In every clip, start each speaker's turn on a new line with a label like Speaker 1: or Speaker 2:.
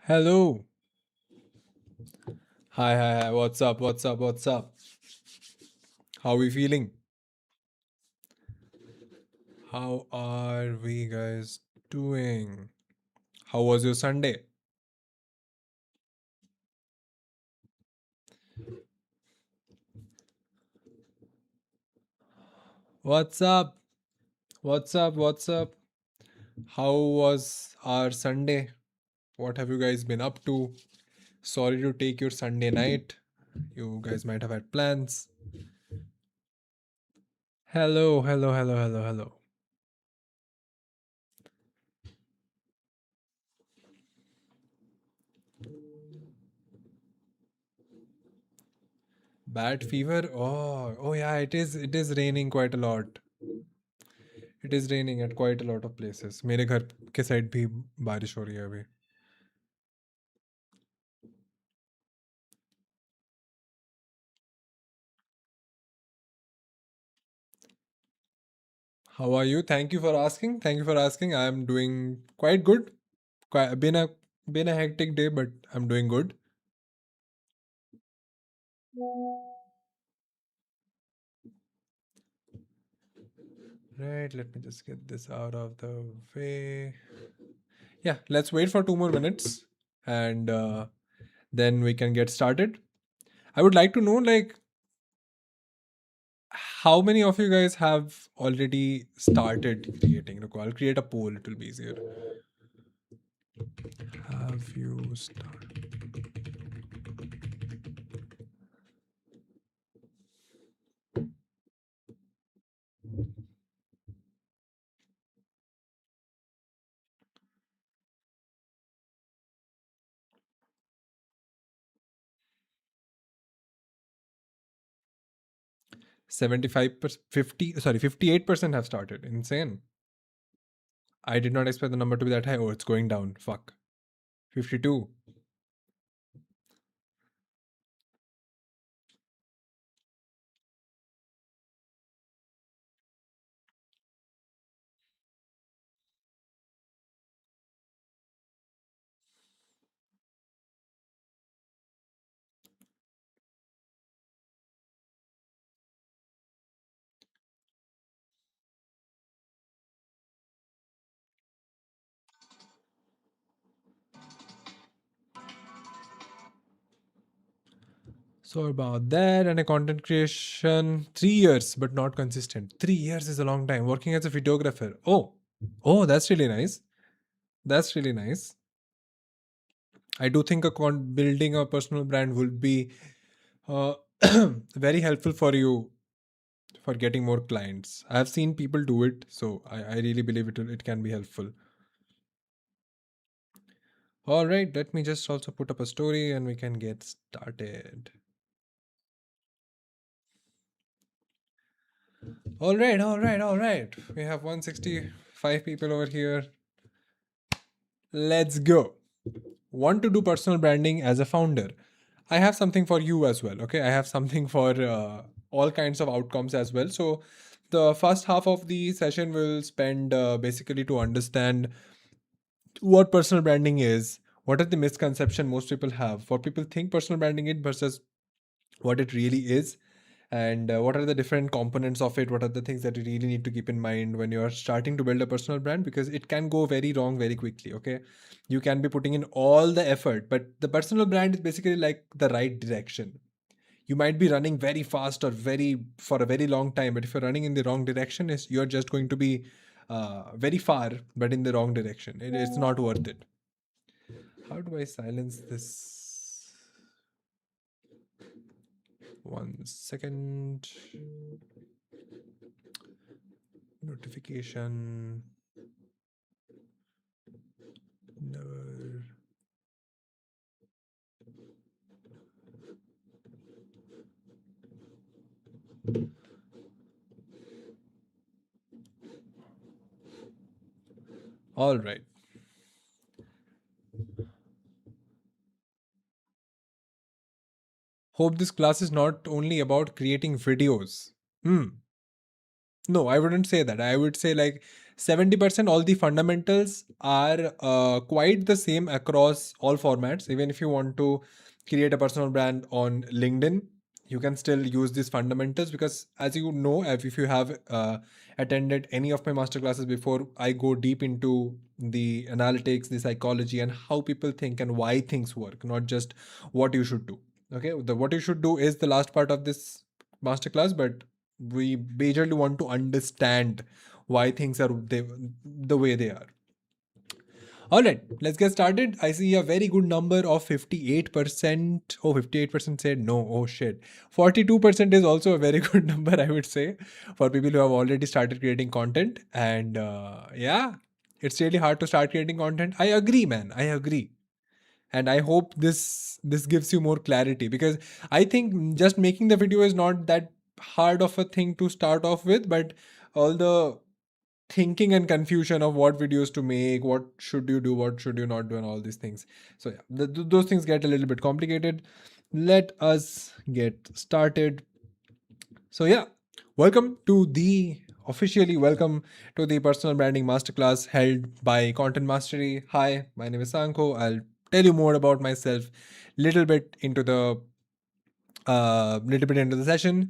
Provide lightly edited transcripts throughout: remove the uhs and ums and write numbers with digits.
Speaker 1: Hello. Hi, hi, hi. What's up? What's up? What's up? How are we feeling? How are we guys doing? How was your Sunday? What's up? What's up? What's up? How was our Sunday? What have you guys been up to? Sorry to take your Sunday night. You guys might have had plans. Hello, hello, hello, hello, hello. Bad fever? Oh yeah, it is raining quite a lot. It is raining at quite a lot of places. मेरे घर के side भी बारिश हो रही है अभी. How are you? Thank you for asking. Thank you for asking. I am doing quite good. Quite, been a hectic day, but I'm doing good. Right, let me just get this out of the way. Yeah, let's wait for 2 more minutes and then we can get started. I would like to know, like, how many of you guys have already started creating? Look, I'll create a poll, it will be easier. Have you started? 75%, 50, sorry, 58% have started. Insane. I did not expect the number to be that high. Oh, it's going down. Fuck. 52. So about that and a content creation, 3 years, but not consistent. 3 years is a long time. Working as a videographer. Oh, that's really nice. That's really nice. I do think building a personal brand will be uh, very helpful for you for getting more clients. I have seen people do it, so I really believe it can be helpful. All right, let me just also put up a story and we can get started. All right, all right, all right. We have 165 people over here. Let's go. Want to do personal branding as a founder? I have something for you as well. Okay, I have something for all kinds of outcomes as well. So, the first half of the session will spend basically to understand what personal branding is, what are the misconception most people have, what people think personal branding is versus what it really is, and what are the different components of it, what are the things that you really need to keep in mind when you're starting to build a personal brand, because it can go very wrong very quickly. Okay, you can be putting in all the effort, but the personal brand is basically like the right direction. You might be running very fast or very for a very long time, but if you're running in the wrong direction, is you're just going to be very far but in the wrong direction. It's not worth it. How do I silence this? 1 second. Notification. Never. All right. Hope this class is not only about creating videos. Hmm. No, I wouldn't say that. I would say, like, 70%, all the fundamentals are quite the same across all formats. Even if you want to create a personal brand on LinkedIn, you can still use these fundamentals, because as you know, if you have attended any of my masterclasses before, I go deep into the analytics, the psychology, and how people think and why things work, not just what you should do. Okay, the what you should do is the last part of this masterclass, but we majorly want to understand why things are the way they are. All right, let's get started. I see a very good number of 58%. Oh, 58% said no. Oh, shit. 42% is also a very good number, I would say, for people who have already started creating content. And yeah, it's really hard to start creating content. I agree, man. I agree. And I hope this gives you more clarity, because I think just making the video is not that hard of a thing to start off with, but all the thinking and confusion of what videos to make, what should you do, what should you not do, and all these things. So yeah, those things get a little bit complicated. Let us get started. So yeah, welcome to the officially welcome to the personal branding masterclass held by Content Mastery. Hi, my name is Sanko. I'll tell you more about myself little bit into the session.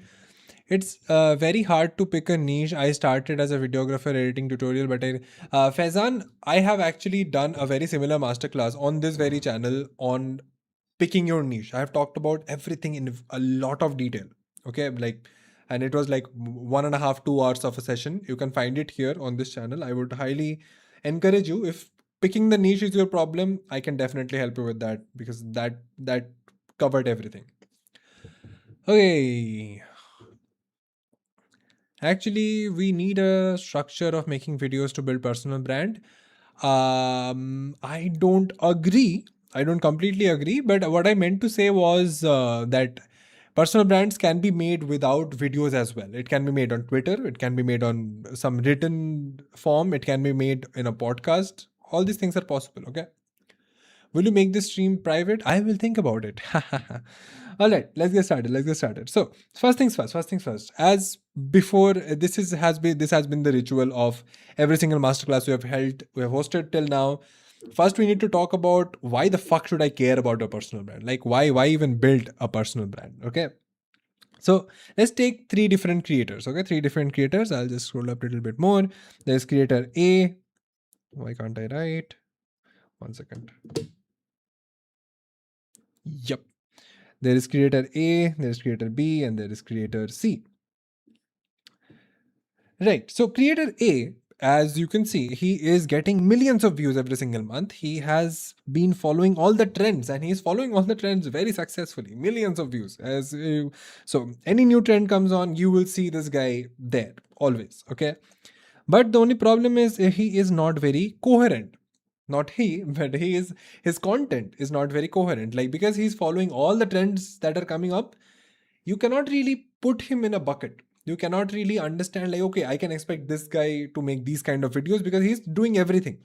Speaker 1: It's very hard to pick a niche. I started as a videographer editing tutorial, but Faizan, I have actually done a very similar masterclass on this very channel on picking your niche. I have talked about everything in a lot of detail. Okay, like, and it was like 1.5, 2 hours of a session. You can find it here on this channel. I would highly encourage you, if picking the niche is your problem, I can definitely help you with that, because that covered everything. Okay. Actually, we need a structure of making videos to build personal brand. I don't agree. I don't completely agree. But what I meant to say was that personal brands can be made without videos as well. It can be made on Twitter. It can be made on some written form. It can be made in a podcast. All these things are possible. Okay. Will you make this stream private? I will think about it. All right, let's get started. Let's get started. So first things first. First things first. As before, this has been the ritual of every single masterclass we have hosted till now. First, we need to talk about why the fuck should I care about a personal brand? Like why even build a personal brand? Okay. So let's take three different creators. Okay, three different creators. I'll just scroll up a little bit more. There's creator A. Why can't I write? 1 second. Yep. There is creator A, there is creator B, and there is creator C. Right. So creator A, as you can see, he is getting millions of views every single month. He has been following all the trends, and he is following all the trends very successfully. Millions of views. So any new trend comes on, you will see this guy there always. Okay. But the only problem is he is not very coherent. Not he, but his content is not very coherent. Like, because he's following all the trends that are coming up, you cannot really put him in a bucket. You cannot really understand, like, okay, I can expect this guy to make these kind of videos because he's doing everything.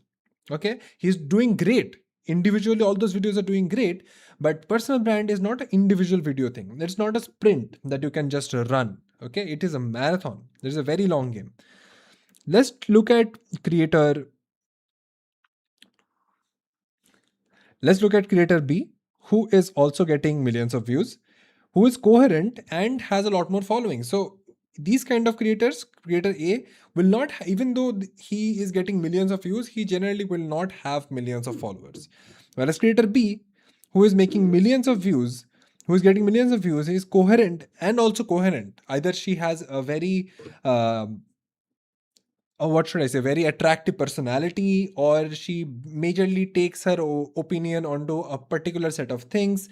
Speaker 1: Okay, he's doing great. Individually, all those videos are doing great, but personal brand is not an individual video thing. It's not a sprint that you can just run. Okay, it is a marathon. There's a very long game. Let's look at creator. Let's look at creator B, who is also getting millions of views, who is coherent and has a lot more following. So these kind of creators, creator A will not, even though he is getting millions of views, he generally will not have millions of followers. Whereas creator B, who is making millions of views, who is getting millions of views, is coherent and also coherent. Either she has a very what should I say, very attractive personality, or she majorly takes her opinion onto a particular set of things.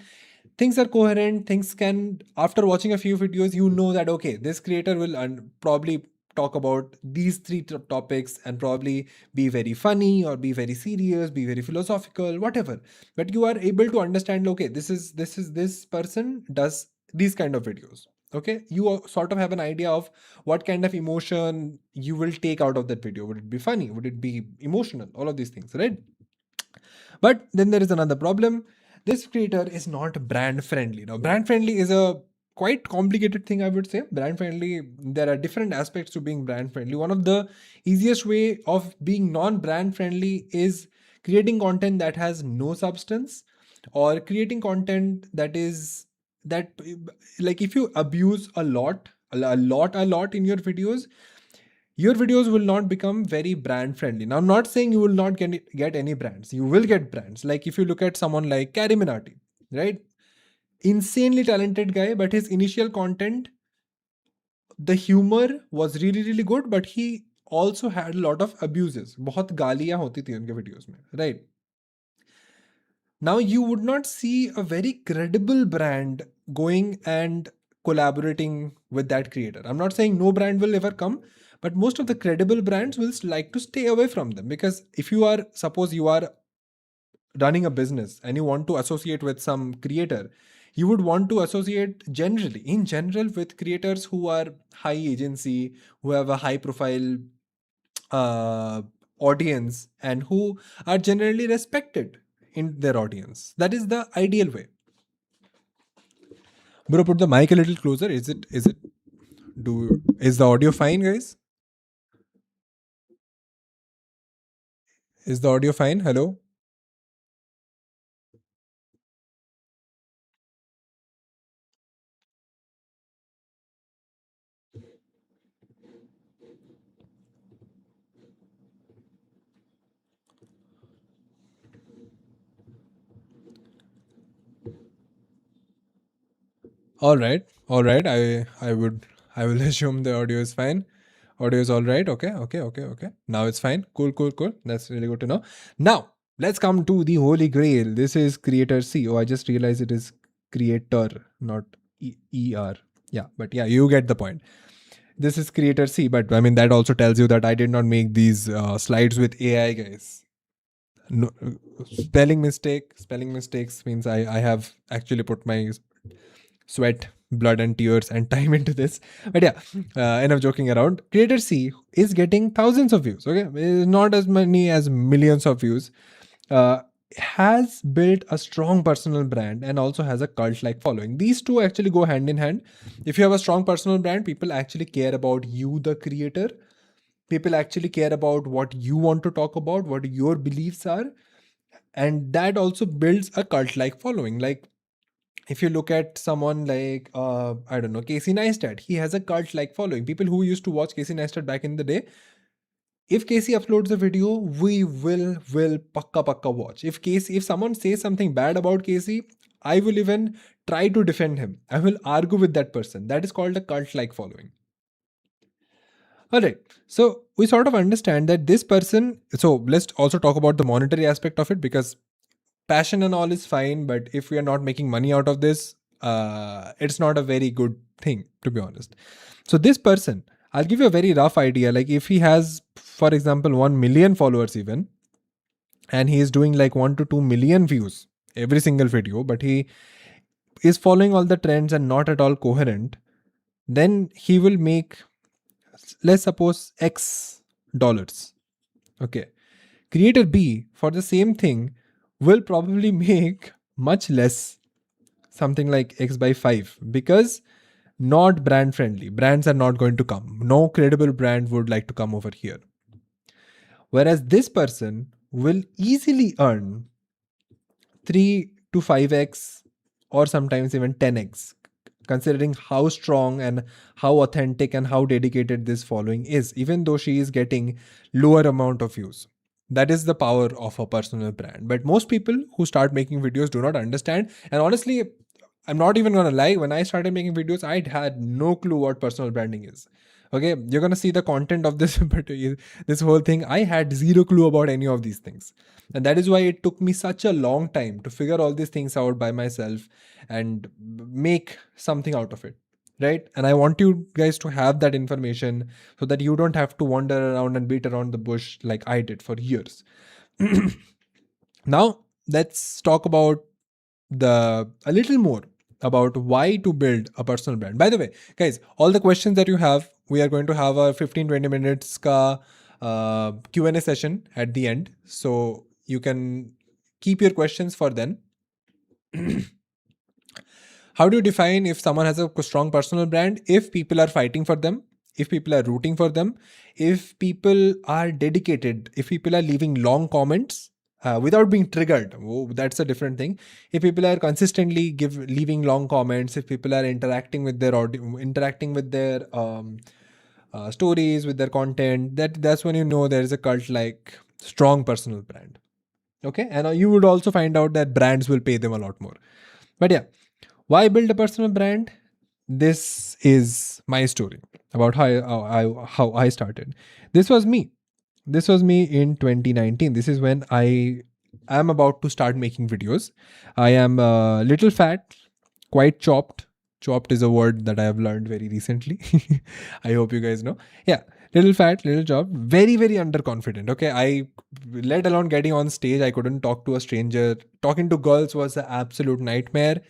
Speaker 1: Things are coherent. Things can, after watching a few videos, you know that, okay, this creator will probably talk about these three topics and probably be very funny or be very serious, be very philosophical, whatever. But you are able to understand, okay, this person does these kind of videos. Okay, you sort of have an idea of what kind of emotion you will take out of that video. Would it be funny? Would it be emotional? All of these things, right? But then there is another problem. This creator is not brand friendly. Now, brand friendly is a quite complicated thing, I would say. Brand friendly, there are different aspects to being brand friendly. One of the easiest way of being non brand friendly is creating content that has no substance, or creating content that is that like if you abuse a lot in your videos will not become very brand friendly. Now, I'm not saying you will not get any brands. You will get brands. Like if you look at someone like Carrie Minati, right? Insanely talented guy, but his initial content, the humor was really really good, but he also had a lot of abuses. बहुत गालियां होती थी उनके videos में, right? Now you would not see a very credible brand going and collaborating with that creator. I'm not saying no brand will ever come, but most of the credible brands will like to stay away from them, because if you are, suppose you are running a business and you want to associate with some creator, you would want to associate generally in general with creators who are high agency, who have a high profile uh, audience, and who are generally respected in their audience. That is the ideal way. Bro, put the mic a little closer. Is the audio fine, guys? Is the audio fine? Hello? All right. All right. I will assume the audio is fine. Audio is all right. Okay. Okay. Okay. Okay. Now it's fine. Cool. Cool. Cool. That's really good to know. Now let's come to the holy grail. This is Creator C. Oh, I just realized it is Creator, not ER. Yeah, but yeah, you get the point. This is Creator C, but I mean that also tells you that I did not make these slides with AI, guys. No, spelling mistakes means I have actually put my sweat, blood, and tears and time into this. But yeah, enough joking around. Creator C is getting thousands of views. Okay, not as many as millions of views. Uh, has built a strong personal brand and also has a cult like following. These two actually go hand in hand. If you have a strong personal brand, people actually care about you, the creator. People actually care about what you want to talk about, what your beliefs are, and that also builds a cult like following. Like if you look at someone like I don't know, Casey Neistat, he has a cult like following. People who used to watch Casey Neistat back in the day, if Casey uploads a video, we will pakka watch. If someone says something bad about Casey, I will even try to defend him. I will argue with that person. That is called a cult like following. All right. So we sort of understand that this person. So let's also talk about the monetary aspect of it, because passion and all is fine, but if we are not making money out of this, it's not a very good thing, to be honest. So this person, I'll give you a very rough idea. Like if he has, for example, 1 million followers even, and he is doing like 1 to 2 million views every single video, but he is following all the trends and not at all coherent, then he will make, let's suppose, X dollars. Okay. Creator B for the same thing will probably make much less, something like X by 5, because not brand friendly. Brands are not going to come. No credible brand would like to come over here. Whereas this person will easily earn 3 to 5x or sometimes even 10x, considering how strong and how authentic and how dedicated this following is, even though she is getting lower amount of views. That is the power of a personal brand. But most people who start making videos do not understand. And honestly, I'm not even gonna lie, when I started making videos, I had no clue what personal branding is. Okay, you're gonna see the content of this, but this whole thing, I had zero clue about any of these things. And that is why it took me such a long time to figure all these things out by myself and make something out of it. Right. And I want you guys to have that information so that you don't have to wander around and beat around the bush like I did for years. Now, let's talk about a little more about why to build a personal brand. By the way, guys, all the questions that you have, we are going to have a 15-20 minutes ka Q&A session at the end. So you can keep your questions for then. How do you define if someone has a strong personal brand? If people are fighting for them, if people are rooting for them, if people are dedicated, if people are leaving long comments without being triggered. Oh, that's a different thing. If people are consistently leaving long comments, if people are interacting with their audio, interacting with their stories, with their content, that's when you know there is a cult like strong personal brand. Okay, and you would also find out that brands will pay them a lot more. But yeah, why build a personal brand? This is my story about how I started. This was me. This was me in 2019. This is when I am about to start making videos. I am a little fat, quite chopped. Chopped is a word that I have learned very recently. I hope you guys know. Yeah, little fat, little chopped, very, very underconfident. Okay, let alone getting on stage, I couldn't talk to a stranger. Talking to girls was an absolute nightmare.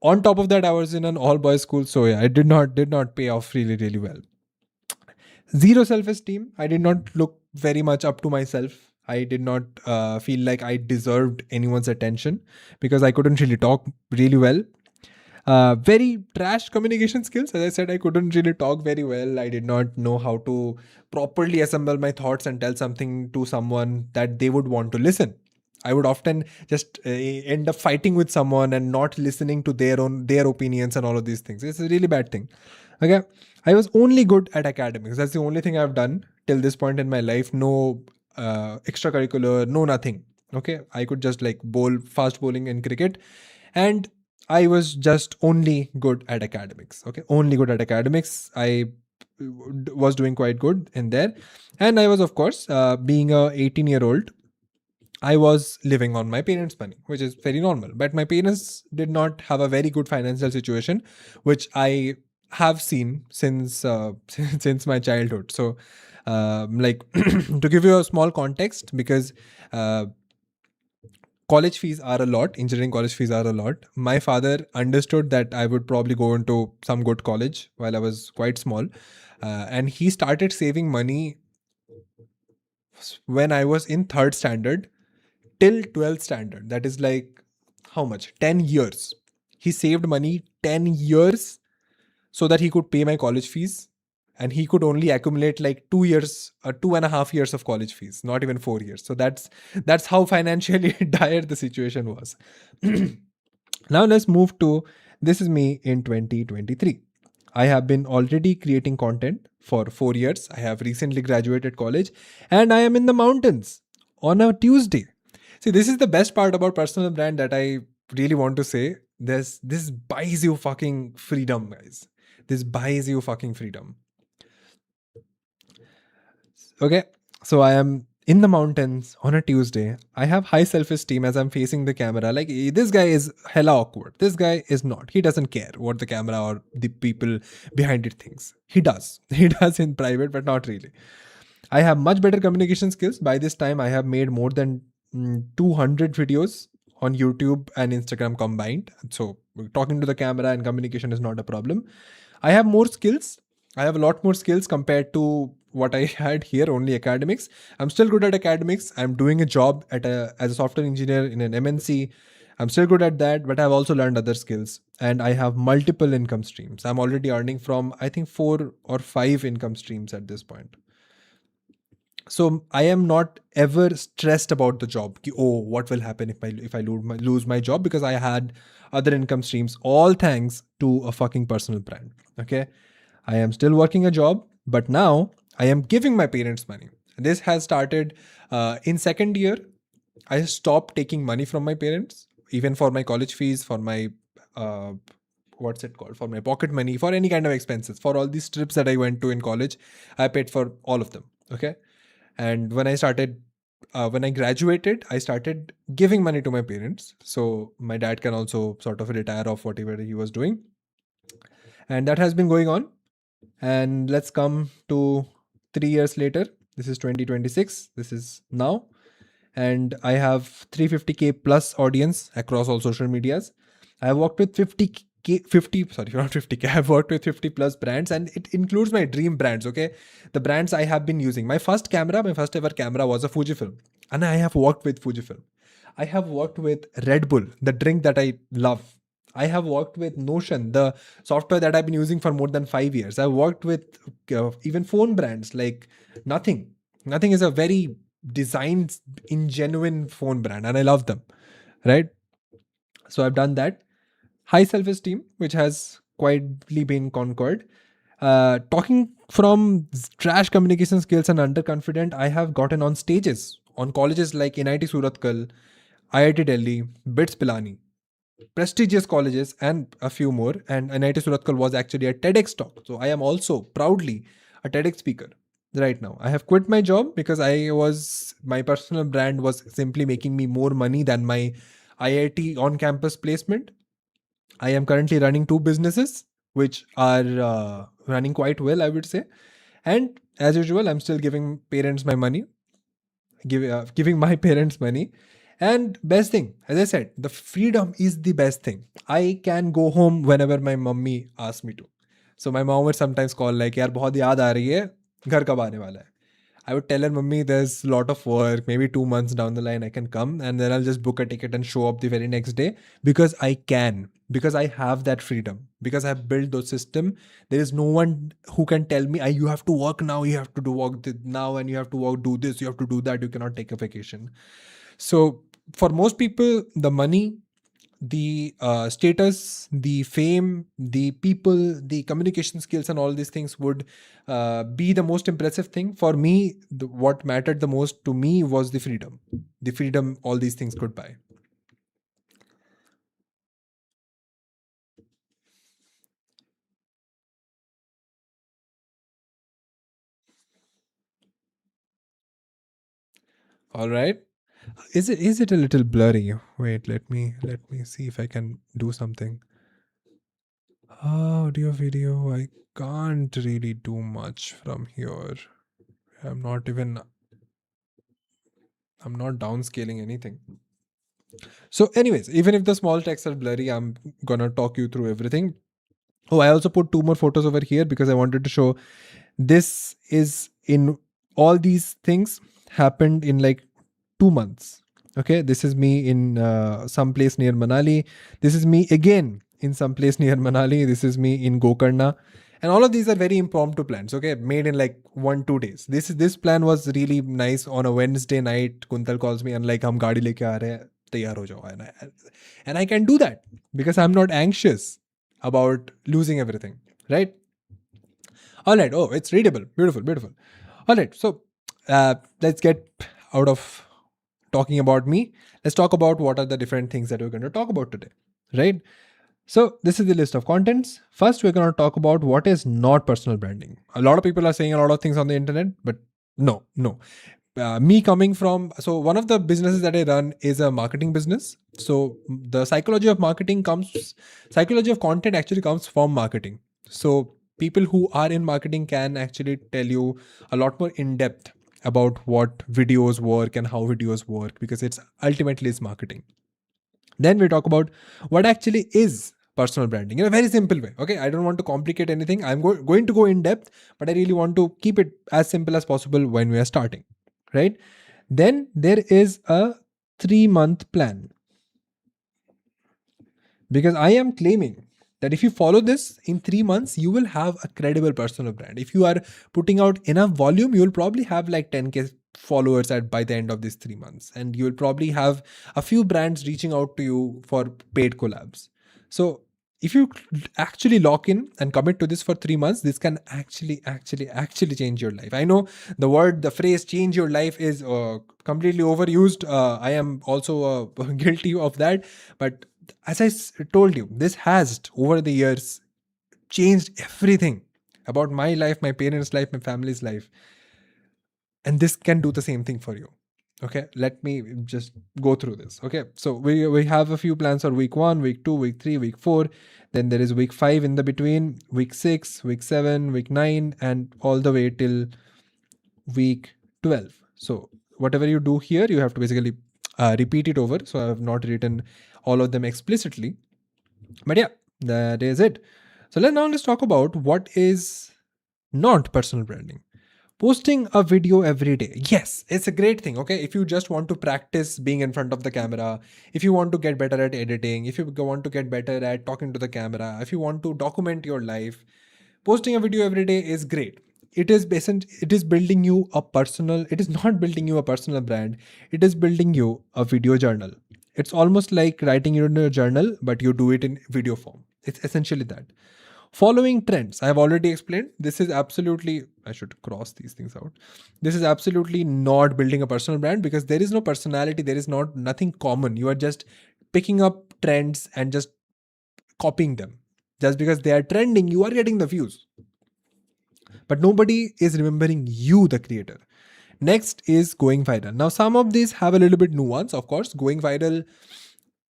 Speaker 1: On top of that, I was in an all boys school, so yeah, it did not pay off really well. Zero self-esteem. I did not look very much up to myself. I did not feel like I deserved anyone's attention because I couldn't really talk really well. Very trash communication skills. As I said, I couldn't really talk very well. I did not know how to properly assemble my thoughts and tell something to someone that they would want to listen. I would often just end up fighting with someone and not listening to their opinions and all of these things. It's a really bad thing. Okay, I was only good at academics. That's the only thing I've done till this point in my life. No extracurricular, no nothing. Okay, I could just like fast bowling in cricket, and I was just only good at academics. Okay, only good at academics. I was doing quite good in there, and I was, of course, being a 18-year-old. I was living on my parents' money, which is very normal. But my parents did not have a very good financial situation, which I have seen since since my childhood. So, like to give you a small context, because college fees are a lot, engineering college fees are a lot. My father understood that I would probably go into some good college while I was quite small, and he started saving money when I was in third standard till 12th standard. That is like how much? 10 years. He saved money 10 years so that he could pay my college fees. And he could only accumulate like 2 years, 2.5 years of college fees, not even 4 years. So that's how financially dire the situation was. Now let's move to this is me in 2023. I have been already creating content for 4 years. I have recently graduated college and I am in the mountains on a Tuesday. See, this is the best part about personal brand that I really want to say. This buys you fucking freedom, guys. This buys you fucking freedom. Okay, so I am in the mountains on a Tuesday. I have high self-esteem as I'm facing the camera. Like, this guy is hella awkward. This guy is not. He doesn't care what the camera or the people behind it thinks. He does. He does in private, but not really. I have much better communication skills. By this time, I have made more than 200 videos on YouTube and Instagram combined. So talking to the camera and communication is not a problem. I have more skills. I have a lot more skills compared to what I had here, only academics. I'm still good at academics. I'm doing a job as a software engineer in an MNC. I'm still good at that, but I've also learned other skills and I have multiple income streams. I'm already earning from, I think, 4 or 5 income streams at this point. So I am not ever stressed about the job. Oh, what will happen if I lose my job? Because I had other income streams, all thanks to a fucking personal brand. Okay, I am still working a job, but now I am giving my parents money. This has started in second year. I stopped taking money from my parents, even for my college fees, for my what's it called, for my pocket money, for any kind of expenses, for all these trips that I went to in college. I paid for all of them. Okay. And when I graduated, I started giving money to my parents. So my dad can also sort of retire off whatever he was doing. And that has been going on. And let's come to 3 years later. This is 2026. This is now. And I have 350K plus audience across all social medias. I have worked with 50K, I've worked with 50 plus brands, and it includes my dream brands. Okay, the brands I have been using. My first ever camera was a Fujifilm, and I have worked with Fujifilm. I have worked with Red Bull, the drink that I love. I have worked with Notion, the software that I've been using for more than 5 years. I've worked with even phone brands like Nothing. Nothing is a very designed in genuine phone brand, and I love them. Right. So I've done that. High self esteem, which has quietly been conquered. Talking from trash communication skills and underconfident, I have gotten on stages on colleges like NIT Suratkal, IIT Delhi, BITS Pilani, prestigious colleges, and a few more. And NIT Suratkal was actually a TEDx talk. So I am also proudly a TEDx speaker right now. I have quit my job because my personal brand was simply making me more money than my IIT on campus placement. I am currently running two businesses, which are running quite well, I would say. And as usual, I'm still giving parents my money, giving my parents money. And best thing, as I said, the freedom is the best thing. I can go home whenever my mummy asks me to. So my mom would sometimes call like, यार बहुत याद आ रही है, घर कब आने वाला है? I would tell her, Mummy, there's a lot of work. Maybe 2 months down the line, I can come, and then I'll just book a ticket and show up the very next day because I can, because I have that freedom, because I've built those system. There is no one who can tell me, you have to work now, you have to do work now, and you have to work, do this, you have to do that. You cannot take a vacation. So for most people, the money, the status, the fame, the people, the communication skills, and all these things would be the most impressive thing. For me, what mattered the most to me was the freedom. The freedom all these things could buy. All right. Is it a little blurry? Wait, let me see if I can do something. Audio video. I can't really do much from here. I'm not even I'm not downscaling anything. So, anyways, even if the small texts are blurry, I'm gonna talk you through everything. Oh, I also put two more photos over here because I wanted to show this is in all these things happened in like 2 months. Okay, this is me in some place near Manali. This is me again in some place near Manali. This is me in Gokarna. And all of these are very impromptu plans, okay, made in like 1-2 days. This plan was really nice. On a Wednesday night, Kuntal calls me and like, हम गाड़ी लेके आ रहे हैं, तैयार हो जाओ. And I can do that because I'm not anxious about losing everything, right? All right. Oh, it's readable. Beautiful, beautiful. All right. So let's get out of talking about me. Let's talk about what are the different things that we're going to talk about today, right? So this is the list of contents. First, we're going to talk about what is not personal branding. A lot of people are saying a lot of things on the internet, but no. Me coming from, so one of the businesses that I run is a marketing business. So the psychology of content actually comes from marketing. So people who are in marketing can actually tell you a lot more in depth about what videos work and how videos work, because it's ultimately is marketing. Then we talk about what actually is personal branding in a very simple way. Okay, I don't want to complicate anything. I'm going to go in depth, but I really want to keep it as simple as possible when we are starting, right? Then there is a 3-month plan, because I am claiming that if you follow this in 3 months, you will have a credible personal brand. If you are putting out enough volume, you will probably have like 10K followers by the end of these 3 months, and you will probably have a few brands reaching out to you for paid collabs. So if you actually lock in and commit to this for 3 months, this can actually change your life. I know the phrase change your life is completely overused. I am also guilty of that. But as I told you, this has over the years changed everything about my life, my parents' life, my family's life. And this can do the same thing for you. Okay, let me just go through this. Okay, so we have a few plans for week 1, week 2, week 3, week 4. Then there is week 5 in the between, week 6, week 7, week 9, and all the way till week 12. So whatever you do here, you have to basically repeat it over. So I have not written all of them explicitly, but yeah, that is it. So let's talk about what is not personal branding. Posting a video every day. Yes, it's a great thing. Okay. If you just want to practice being in front of the camera, if you want to get better at editing, if you want to get better at talking to the camera, if you want to document your life, posting a video every day is great. It is building you a personal, it is not building you a personal brand. It is building you a video journal. It's almost like writing it in a journal, but you do it in video form. It's essentially that. Following trends. I have already explained. This is absolutely, I should cross these things out. This is absolutely not building a personal brand because there is no personality. There is not nothing common. You are just picking up trends and just copying them. Just because they are trending, you are getting the views. But nobody is remembering you, the creator. Next is going viral. Now, some of these have a little bit nuance, of course. Going viral,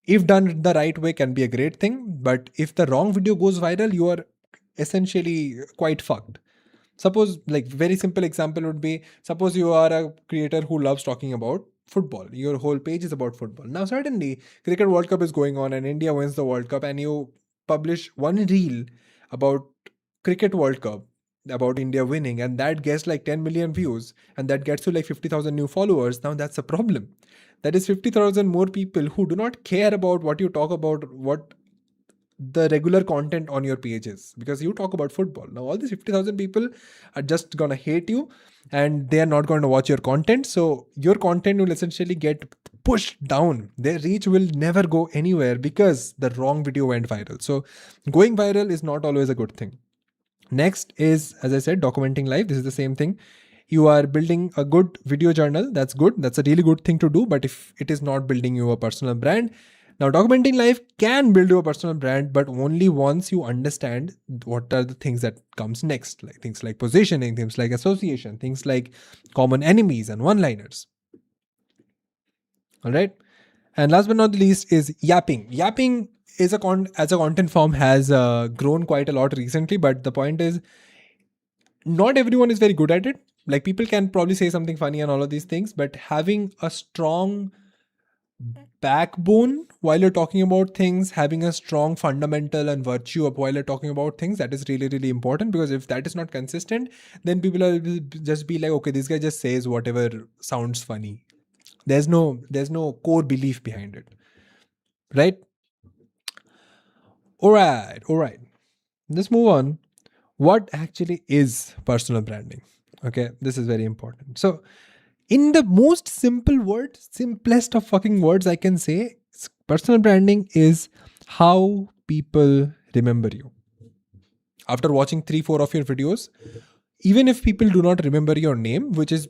Speaker 1: if done the right way, can be a great thing. But if the wrong video goes viral, you are essentially quite fucked. Suppose, like, very simple example would be, suppose you are a creator who loves talking about football. Your whole page is about football. Now, suddenly, Cricket World Cup is going on and India wins the World Cup, and you publish one reel about Cricket World Cup, about India winning, and that gets like 10 million views, and that gets to like 50,000 new followers. Now, that's a problem. That is 50,000 more people who do not care about what you talk about, what the regular content on your pages, because you talk about football. Now all these 50,000 people are just gonna hate you and they are not going to watch your content. So your content will essentially get pushed down. Their reach will never go anywhere because the wrong video went viral. So going viral is not always a good thing. Next is, as I said, documenting life. This is the same thing. You are building a good video journal. That's good. That's a really good thing to do. But if it is not building you a personal brand, now documenting life can build you a personal brand, but only once you understand what are the things that comes next, like things like positioning, things like association, things like common enemies and one-liners. All right. And last but not the least is yapping. Yapping is as a content form has grown quite a lot recently, but the point is not everyone is very good at it. Like people can probably say something funny and all of these things, but having a strong backbone while you're talking about things, having a strong fundamental and virtue up while you're talking about things, that is really, really important, because if that is not consistent, then people will just be like, okay, this guy just says whatever sounds funny. There's no core belief behind it. Right? All right. Let's move on. What actually is personal branding? Okay, this is very important. So in the most simple word, simplest of fucking words I can say, personal branding is how people remember you. After watching 3-4 of your videos, even if people do not remember your name, which is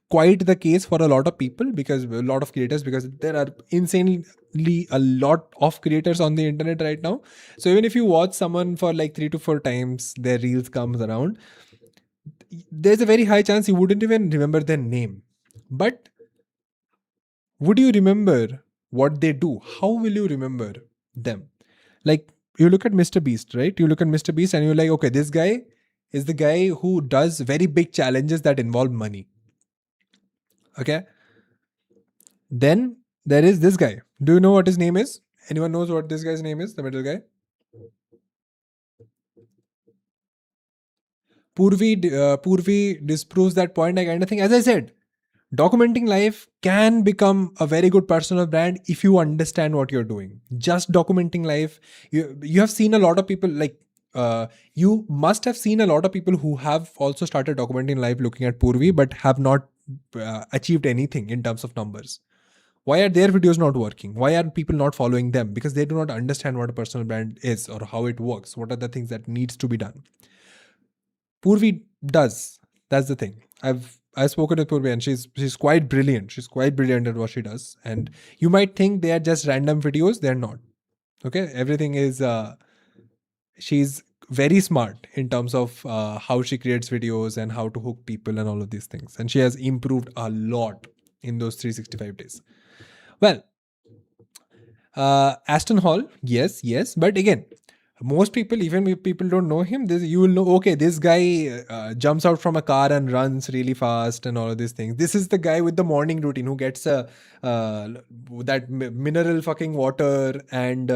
Speaker 1: quite the case for a lot of people, because a lot of creators, because there are insanely a lot of creators on the internet right now. So even if you watch someone for like 3 to 4 times, their reels comes around, there's a very high chance you wouldn't even remember their name. But would you remember what they do? How will you remember them? Like you look at Mr. Beast, right? You look at Mr. Beast and you're like, okay, this guy is the guy who does very big challenges that involve money. Okay. Then there is this guy. Do you know what his name is? Anyone knows what this guy's name is? The middle guy? Purvi disproves that point. I kind of think, as I said, documenting life can become a very good personal brand if you understand what you're doing. Just documenting life, you have seen a lot of people like you must have seen a lot of people who have also started documenting life looking at Purvi but have not achieved anything in terms of numbers. Why are their videos not working? Why are people not following them? Because they do not understand what a personal brand is or how it works. What are the things that needs to be done? Purvi does. That's the thing. I've spoken with Purvi and she's quite brilliant. She's quite brilliant at what she does. And you might think they are just random videos. They're not. Okay. Everything is she's very smart in terms of how she creates videos and how to hook people and all of these things. And she has improved a lot in those 365 days. Well, Aston Hall, yes. But again, most people, even if people don't know him, you will know, okay, this guy jumps out from a car and runs really fast and all of these things. This is the guy with the morning routine who gets that mineral fucking water and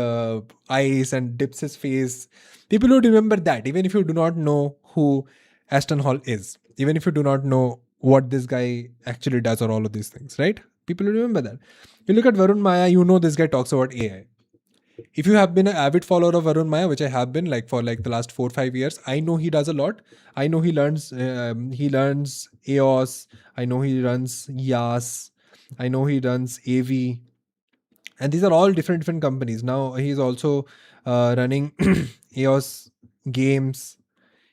Speaker 1: ice and dips his face. People would remember that, even if you do not know who Aston Hall is. even if you do not know what this guy actually does or all of these things, right? People will remember that. You look at Varun Maya, you know this guy talks about AI. If you have been an avid follower of Varun Maya, which I have been like for like the last 4 or 5 years, I know he does a lot. I know he learns EOS. I know he runs YAS. I know he runs AV, and these are all different companies. Now he's also running EOS games.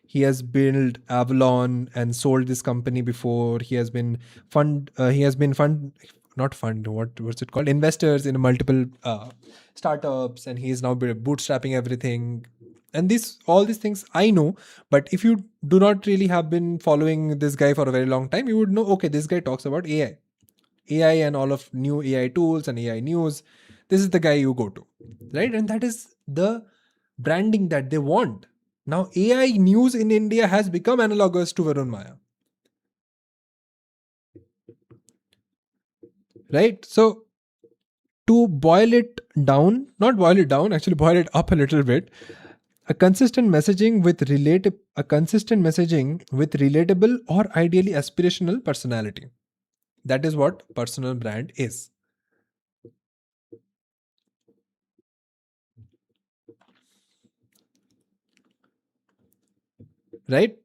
Speaker 1: He has built Avalon and sold this company before. He has been fund. He has been fund, not fund. What's it called? Investors in multiple startups, and he is now bootstrapping everything. And this, all these things I know. But if you do not really have been following this guy for a very long time, you would know. Okay, this guy talks about AI and all of new AI tools and AI news. This is the guy you go to, right? And that is the branding that they want. Now, AI news in India has become analogous to Varun Maya, right? So, to boil it down, not boil it down, actually boil it up a little bit, a consistent messaging with relatable or ideally aspirational personality. That is what personal brand is, right?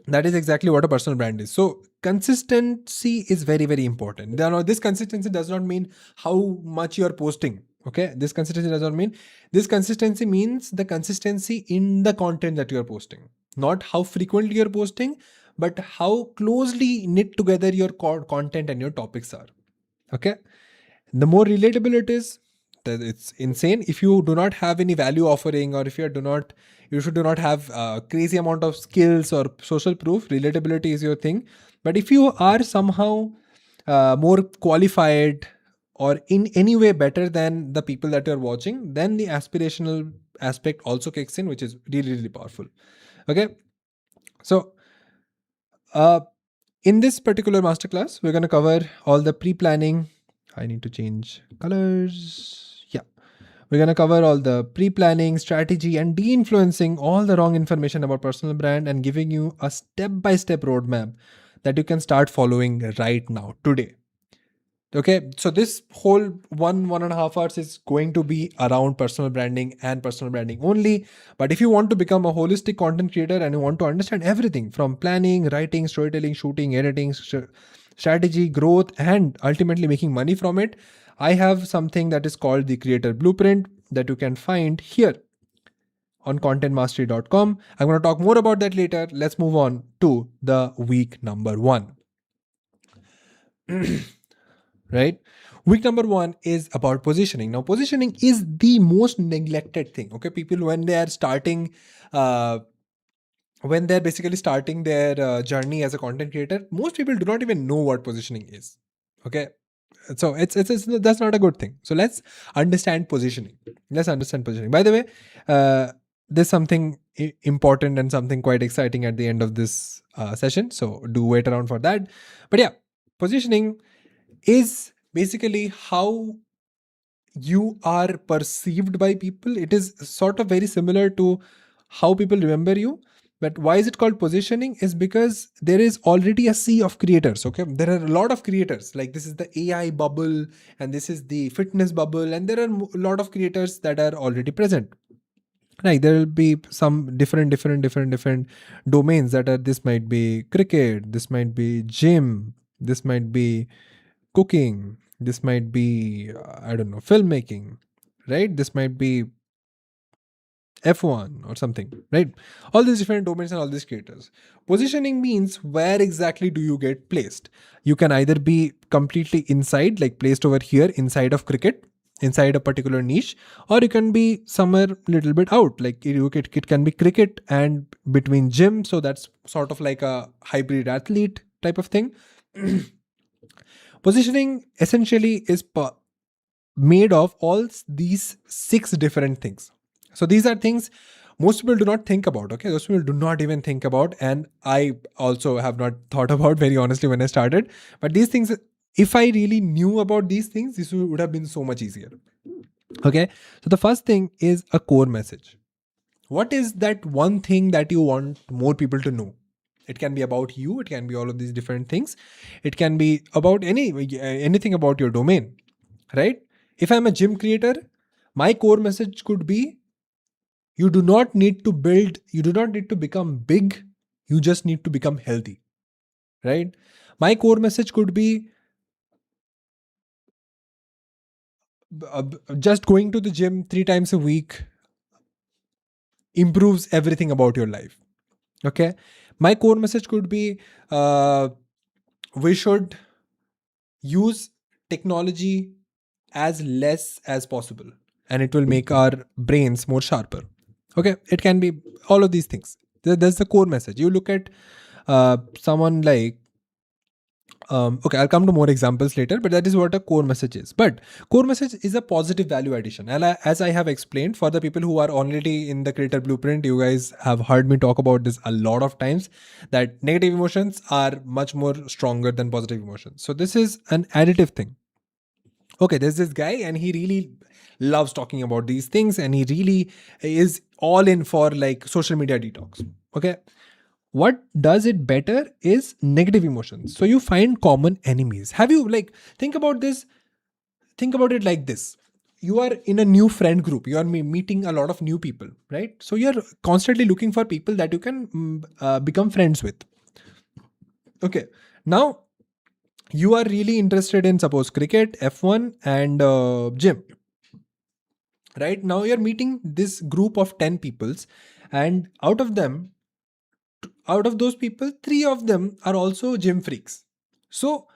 Speaker 1: That is exactly what a personal brand is. So consistency is very, very important. Now, this consistency does not mean how much you are posting. Okay, this consistency does not mean, this consistency means the consistency in the content that you are posting, not how frequently you're posting, but how closely knit together your content and your topics are. Okay, the more relatable it is, that it's insane. If you do not have any value offering, or if you should do not have a crazy amount of skills or social proof, relatability is your thing. But if you are somehow more qualified or in any way better than the people that you're watching, then the aspirational aspect also kicks in, which is really, really powerful. Okay, so uh, in this particular masterclass, we're going to cover all the pre-planning. I need to change colors. Yeah. We're going to cover all the pre-planning, strategy, and de-influencing all the wrong information about personal brand, and giving you a step-by-step roadmap that you can start following right now, today. Okay, so this whole 1.5 hours is going to be around personal branding and personal branding only. But if you want to become a holistic content creator and you want to understand everything from planning, writing, storytelling, shooting, editing, strategy, growth, and ultimately making money from it, I have something that is called the Creator Blueprint that you can find here on contentmastery.com. I'm going to talk more about that later. Let's move on to the week number 1. Right? Week number 1 is about positioning. Now, positioning is the most neglected thing. Okay, people, when they are starting, when they're basically starting their journey as a content creator, most people do not even know what positioning is. Okay, so it's that's not a good thing. So let's understand positioning. Let's understand positioning. By the way, there's something important and something quite exciting at the end of this session. So do wait around for that. But yeah, positioning is basically how you are perceived by people. It is sort of very similar to how people remember you. But why is it called positioning? Is because there is already a sea of creators. Okay, there are a lot of creators. Like, this is the AI bubble, and this is the fitness bubble, and there are a lot of creators that are already present. Like, there will be some different domains that are. This might be cricket. This might be gym. This might be cooking. This might be I don't know, filmmaking, right? This might be F1 or something, right? All these different domains and all these creators. Positioning means where exactly do you get placed. You can either be completely inside, like placed over here inside of cricket, inside a particular niche, or you can be somewhere a little bit out, like it can be cricket and between gym, so that's sort of like a hybrid athlete type of thing. Positioning essentially is made of all these 6 different things. So these are things most people do not think about. Okay, those people do not even think about, and I also have not thought about, very honestly, when I started. But these things, if I really knew about these things, this would have been so much easier. Okay, so the first thing is a core message. What is that one thing that you want more people to know? It can be about you. It can be all of these different things. It can be about anything about your domain, right? If I'm a gym creator, my core message could be, you do not need to become big. You just need to become healthy, right? My core message could be, just going to the gym 3 times a week improves everything about your life. Okay. My core message could be, uh, we should use technology as less as possible, and it will make our brains more sharper. Okay. It can be all of these things. That's the core message. You look at someone like, okay, I'll come to more examples later, but that is what a core message is. But core message is a positive value addition. And as I have explained, for the people who are already in the creator blueprint, you guys have heard me talk about this a lot of times, that negative emotions are much more stronger than positive emotions. So this is an additive thing. Okay, there's this guy and he really loves talking about these things, and he really is all in for like social media detox. Okay, what does it better is negative emotions. So you find common enemies. Have you, like, think about this, think about it like this. You are in a new friend group, you are meeting a lot of new people, right? So you're constantly looking for people that you can become friends with. Okay, now you are really interested in, suppose, cricket, F1, and gym. Right now you're meeting this group of 10 peoples, and out of those people, 3 of them are also gym freaks. So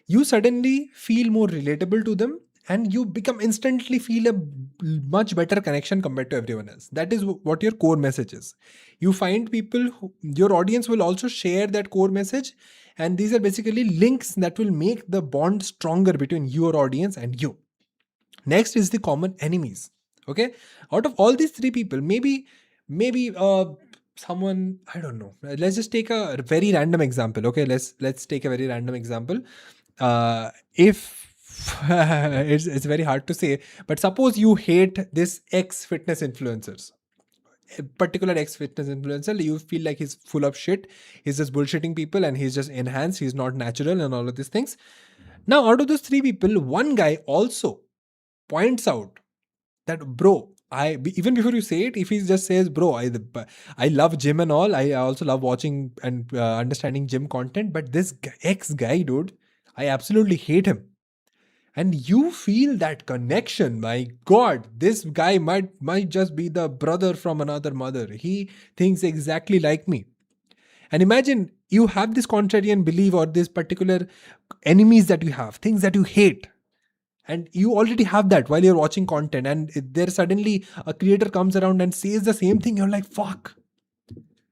Speaker 1: you suddenly feel more relatable to them, and you become instantly feel a much better connection compared to everyone else. That is what your core message is. You find people who, your audience will also share that core message, and these are basically links that will make the bond stronger between your audience and you. Next is the common enemies. Okay, out of all these 3 people, maybe someone, I don't know, let's just take a very random example. Okay, let's take a very random example. If it's very hard to say, but suppose you hate this ex fitness influencers, a particular ex fitness influencer, you feel like he's full of shit, he's just bullshitting people, and he's just enhanced, he's not natural, and all of these things. Now out of those 3 people, one guy also points out that, bro, even before you say it, if he just says, bro, I love gym and all, I also love watching and understanding gym content, but this ex guy, dude, I absolutely hate him. And you feel that connection. My god, this guy might just be the brother from another mother. He thinks exactly like me. And imagine you have this contrarian belief, or this particular enemies that you have, things that you hate, and you already have that while you're watching content, and there suddenly a creator comes around and says the same thing. You're like, fuck,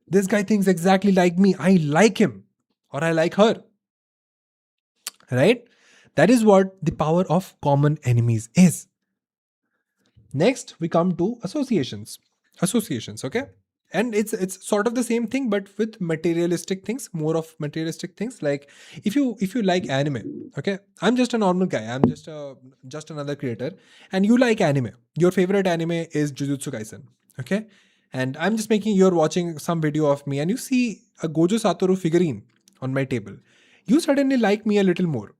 Speaker 1: this guy thinks exactly like me, I like him, or I like her, right? That is what the power of common enemies is. Next we come to associations. Okay, and it's sort of the same thing, but with materialistic things, more of materialistic things. Like, if you like anime, okay, I'm just a normal guy, I'm just another creator, and you like anime, your favorite anime is Jujutsu Kaisen. Okay, and I'm just making, you're watching some video of me, and you see a Gojo Satoru figurine on my table. You suddenly like me a little more,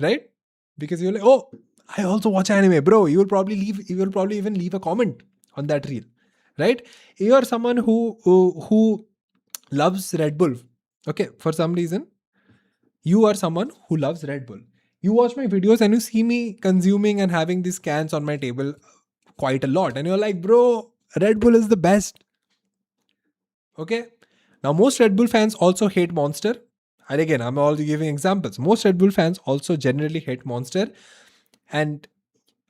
Speaker 1: right? Because you're like, oh, I also watch anime, bro. You will probably even leave a comment on that reel, right? You are someone who loves Red Bull. Okay, for some reason, you are someone who loves Red Bull. You watch my videos and you see me consuming and having these cans on my table quite a lot, and you're like, bro, Red Bull is the best. Okay. Now, most Red Bull fans also hate Monster. And again, I'm all giving examples. Most Red Bull fans also generally hate Monster. And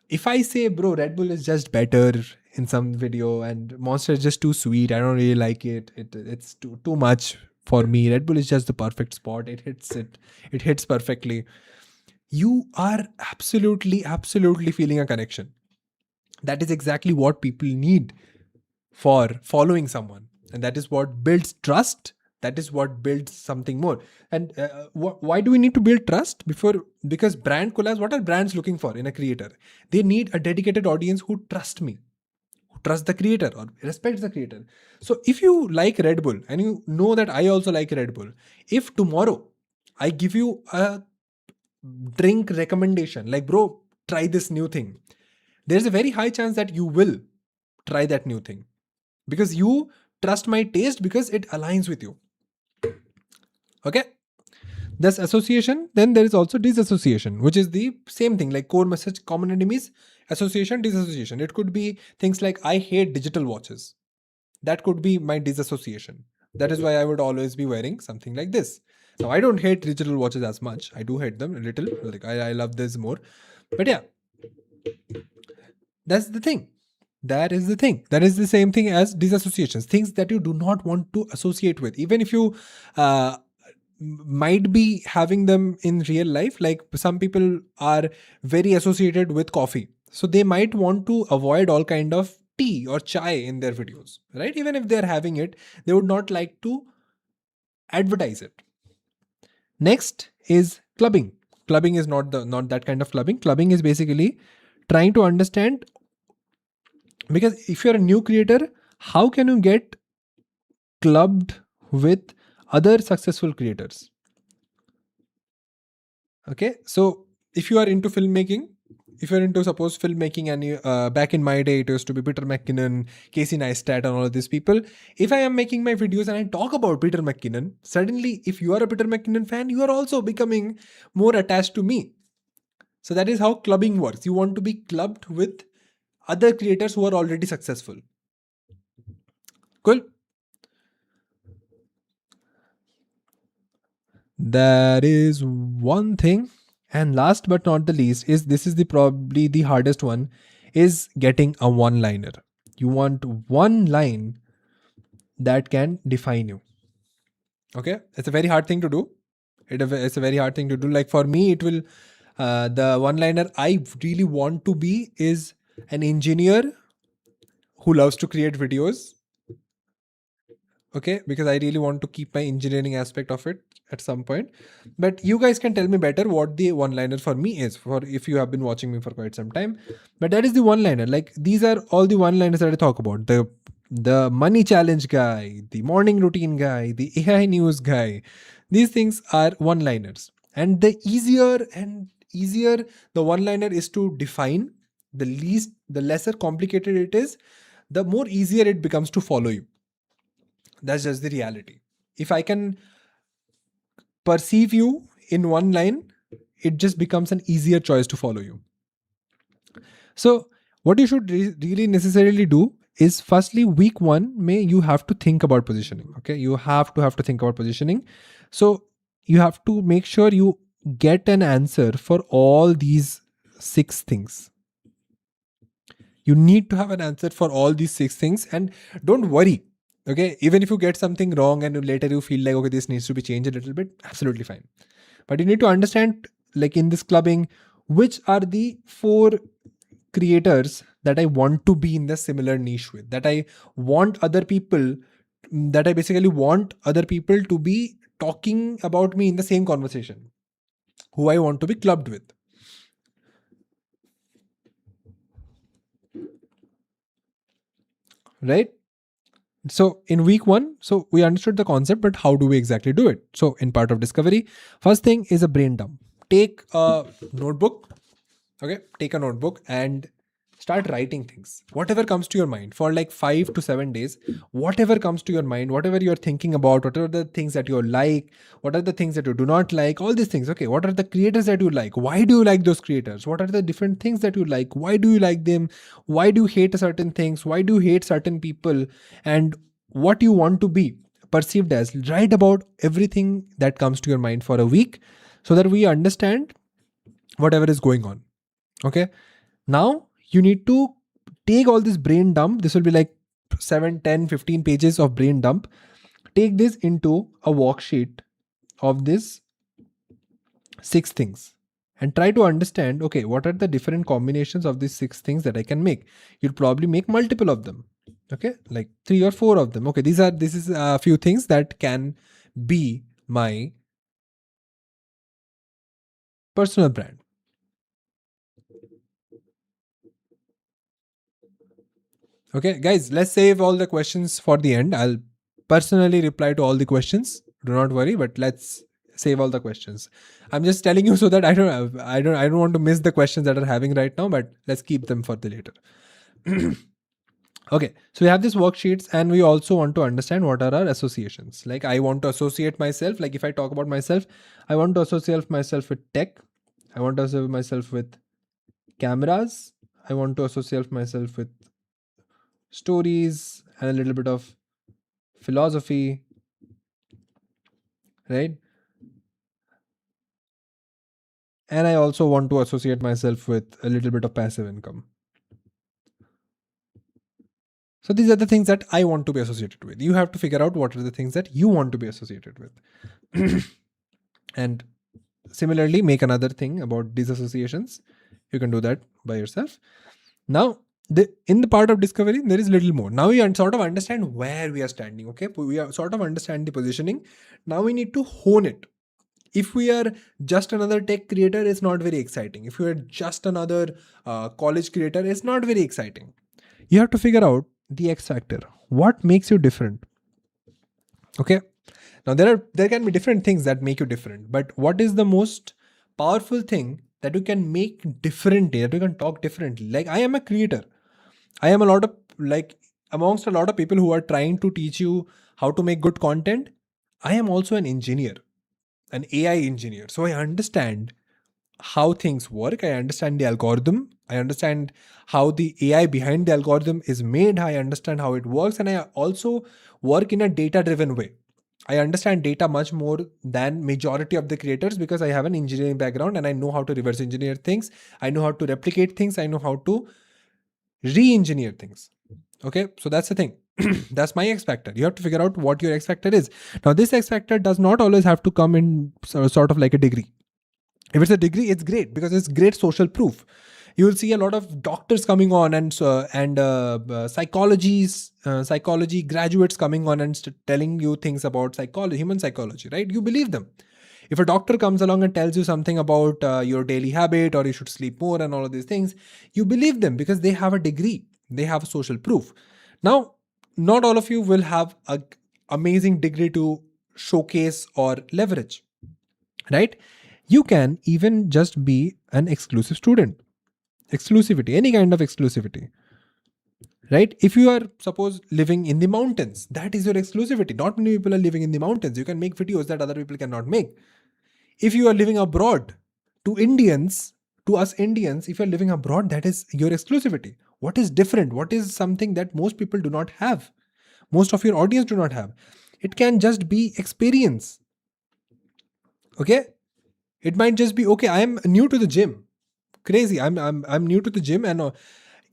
Speaker 1: if I say, bro, Red Bull is just better in some video, and Monster is just too sweet, I don't really like it's too much for me. Red Bull is just the perfect spot. It hits perfectly. You are absolutely feeling a connection. That is exactly what people need for following someone, and that is what builds trust. That is what builds something more. And why do we need to build trust before? Because brand collabs, what are brands looking for in a creator? They need a dedicated audience who trust me, trust the creator or respect the creator. So if you like Red Bull and you know that I also like Red Bull, if tomorrow I give you a drink recommendation like, bro, try this new thing, there's a very high chance that you will try that new thing because you trust my taste, because it aligns with you. Okay. That's association. Then there is also disassociation, which is the same thing, like core message, common enemies, association, disassociation. It could be things like, I hate digital watches. That could be my disassociation. That is why I would always be wearing something like this. Now, I don't hate digital watches as much. I do hate them a little. Like I love this more. But yeah, that's the thing. That is the thing. That is the same thing as disassociations. Things that you do not want to associate with. Even if you uh, might be having them in real life, like some people are very associated with coffee, so they might want to avoid all kind of tea or chai in their videos, right? Even if they're having it, they would not like to advertise it. Next is clubbing. Clubbing is not that kind of clubbing. Clubbing is basically trying to understand, because if you're a new creator, how can you get clubbed with other successful creators? Okay, so if you are into filmmaking, if you're into suppose filmmaking, and you, back in my day it used to be Peter McKinnon, Casey Neistat, and all of these people. If I am making my videos and I talk about Peter McKinnon, suddenly if you are a Peter McKinnon fan, you are also becoming more attached to me. So that is how clubbing works. You want to be clubbed with other creators who are already successful. Cool. That is one thing. And last but not the least is, this is the probably the hardest one, is getting a one liner. You want one line that can define you. Okay, it's a very hard thing to do. It's a very hard thing to do. Like for me, it will the one liner I really want to be is an engineer who loves to create videos. Okay, because I really want to keep my engineering aspect of it at some point. But you guys can tell me better what the one liner for me is, for if you have been watching me for quite some time. But that is the one liner. Like these are all the one liners that I talk about. The money challenge guy, the morning routine guy, the AI news guy. These things are one liners. And the easier the one liner is to define, the lesser complicated it is, the more easier it becomes to follow you. That's just the reality. If I can perceive you in one line, it just becomes an easier choice to follow you. So, what you should really necessarily do is, firstly, week one, may you have to think about positioning. Okay, you have to think about positioning. So, you have to make sure you get an answer for all these six things. You need to have an answer for all these six things, and don't worry. Okay, even if you get something wrong and later you feel like, okay, this needs to be changed a little bit, absolutely fine. But you need to understand, like in this clubbing, which are the four creators that I want to be in the similar niche with, that I want other people, that I basically want other people to be talking about me in the same conversation, who I want to be clubbed with. Right? So in week one, so we understood the concept, but how do we exactly do it? So in part of discovery, first thing is a brain dump. Take a notebook. Okay, take a notebook and start writing things. Whatever comes to your mind for like 5 to 7 days, whatever comes to your mind, whatever you're thinking about, what are the things that you like, what are the things that you do not like, all these things. Okay, what are the creators that you like? Why do you like those creators? What are the different things that you like? Why do you like them? Why do you hate certain things? Why do you hate certain people? And what you want to be perceived as. Write about everything that comes to your mind for a week, so that we understand whatever is going on. Okay, now you need to take all this brain dump. This will be like 7, 10, 15 pages of brain dump. Take this into a worksheet of this six things and try to understand, okay, what are the different combinations of these six things that I can make. You'll probably make multiple of them. Okay, like 3 or 4 of them. Okay, this is a few things that can be my personal brand. Okay, guys, let's save all the questions for the end. I'll personally reply to all the questions. Do not worry, but let's save all the questions. I'm just telling you so that I don't want to miss the questions that are having right now, but let's keep them for the later. Okay, so we have these worksheets, and we also want to understand what are our associations. Like, I want to associate myself, like if I talk about myself, I want to associate myself with tech. I want to associate myself with cameras. I want to associate myself with stories and a little bit of philosophy, right? And I also want to associate myself with a little bit of passive income. So these are the things that I want to be associated with. You have to figure out what are the things that you want to be associated with. And similarly, make another thing about these associations. You can do that by yourself. Now, in the part of discovery, there is little more. Now we sort of understand where we are standing. Okay, we are sort of understand the positioning. Now we need to hone it. If we are just another tech creator, it's not very exciting. If you are just another college creator, it's not very exciting. You have to figure out the X factor. What makes you different? Okay. Now there can be different things that make you different, but what is the most powerful thing that you can make different, that you can talk differently? Like, I am a creator. I am a lot of, like, amongst a lot of people who are trying to teach you how to make good content. I am also an engineer, an AI engineer. So I understand how things work. I understand the algorithm. I understand how the AI behind the algorithm is made. I understand how it works. And I also work in a data driven way. I understand data much more than majority of the creators because I have an engineering background and I know how to reverse engineer things. I know how to replicate things. I know how to re-engineer things. Okay, so that's the thing. That's my X factor. You have to figure out what your X factor is. Now, this X factor does not always have to come in sort of like a degree. If it's a degree, it's great because it's great social proof. You will see a lot of doctors coming on and psychology graduates coming on and telling you things about psychology, human psychology, right? You believe them. If a doctor comes along and tells you something about your daily habit, or you should sleep more and all of these things, you believe them because they have a degree, they have a social proof. Now, not all of you will have a amazing degree to showcase or leverage, right? You can even just be an exclusive student. Exclusivity, any kind of exclusivity, right? If you are, suppose, living in the mountains, that is your exclusivity. Not many people are living in the mountains. You can make videos that other people cannot make. If you are living abroad, to Indians, to us Indians, if you're living abroad, that is your exclusivity. What is different? What is something that most people do not have? Most of your audience do not have. It can just be experience. Okay? It might just be, okay, I am new to the gym. Crazy. I'm new to the gym, and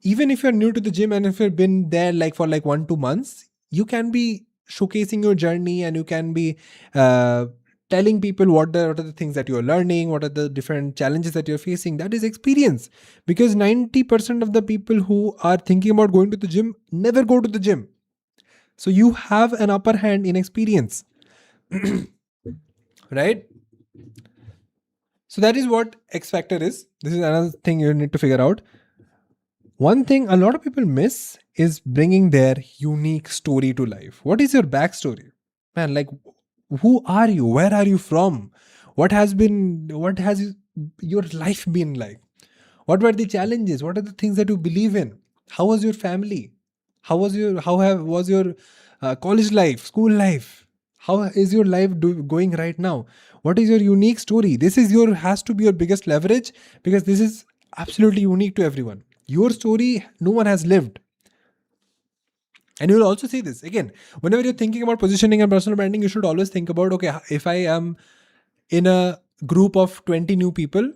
Speaker 1: even if you're new to the gym and if you've been there like for like 1-2 months, you can be showcasing your journey, and you can be telling people what are the things that you're learning, what are the different challenges that you're facing. That is experience, because 90% of the people who are thinking about going to the gym never go to the gym. So you have an upper hand in experience. Right? So that is what X factor is. This is another thing you need to figure out. One thing a lot of people miss is bringing their unique story to life. What is your backstory? Man, like, who are you? Where are you from? What has your life been like? What were the challenges? What are the things that you believe in? How was your family? Was your college life, school life? How is your life going right now? What is your unique story? This is has to be your biggest leverage, because this is absolutely unique to everyone. Your story, no one has lived. And you will also see this again whenever you're thinking about positioning and personal branding. You should always think about, okay, if I am in a group of 20 new people,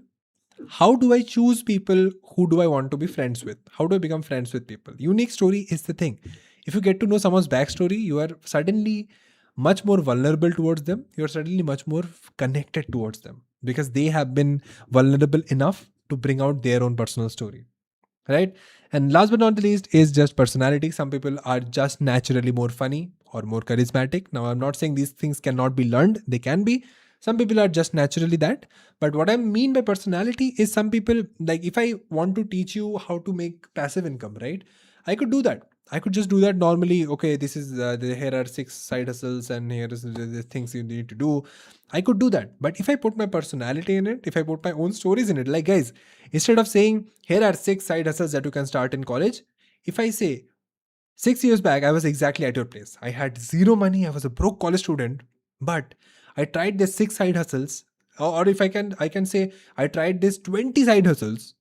Speaker 1: how do I choose people? Who do I want to be friends with? How do I become friends with people? Unique story is the thing. If you get to know someone's backstory, you are suddenly much more vulnerable towards them. You're suddenly much more connected towards them because they have been vulnerable enough to bring out their own personal story. Right? And last but not the least is just personality. Some people are just naturally more funny or more charismatic. Now, I'm not saying these things cannot be learned. They can be. Some people are just naturally that. But what I mean by personality is, some people, like, if I want to teach you how to make passive income, right? I could do that. I could just do that normally. Okay, this is here are six side hustles, and here is the things you need to do. I could do that. But if I put my personality in it, if I put my own stories in it, like guys, instead of saying here are six side hustles that you can start in college, if I say 6 years back, I was exactly at your place. I had zero money. I was a broke college student, but I tried this six side hustles. Or if I can say I tried this 20 side hustles,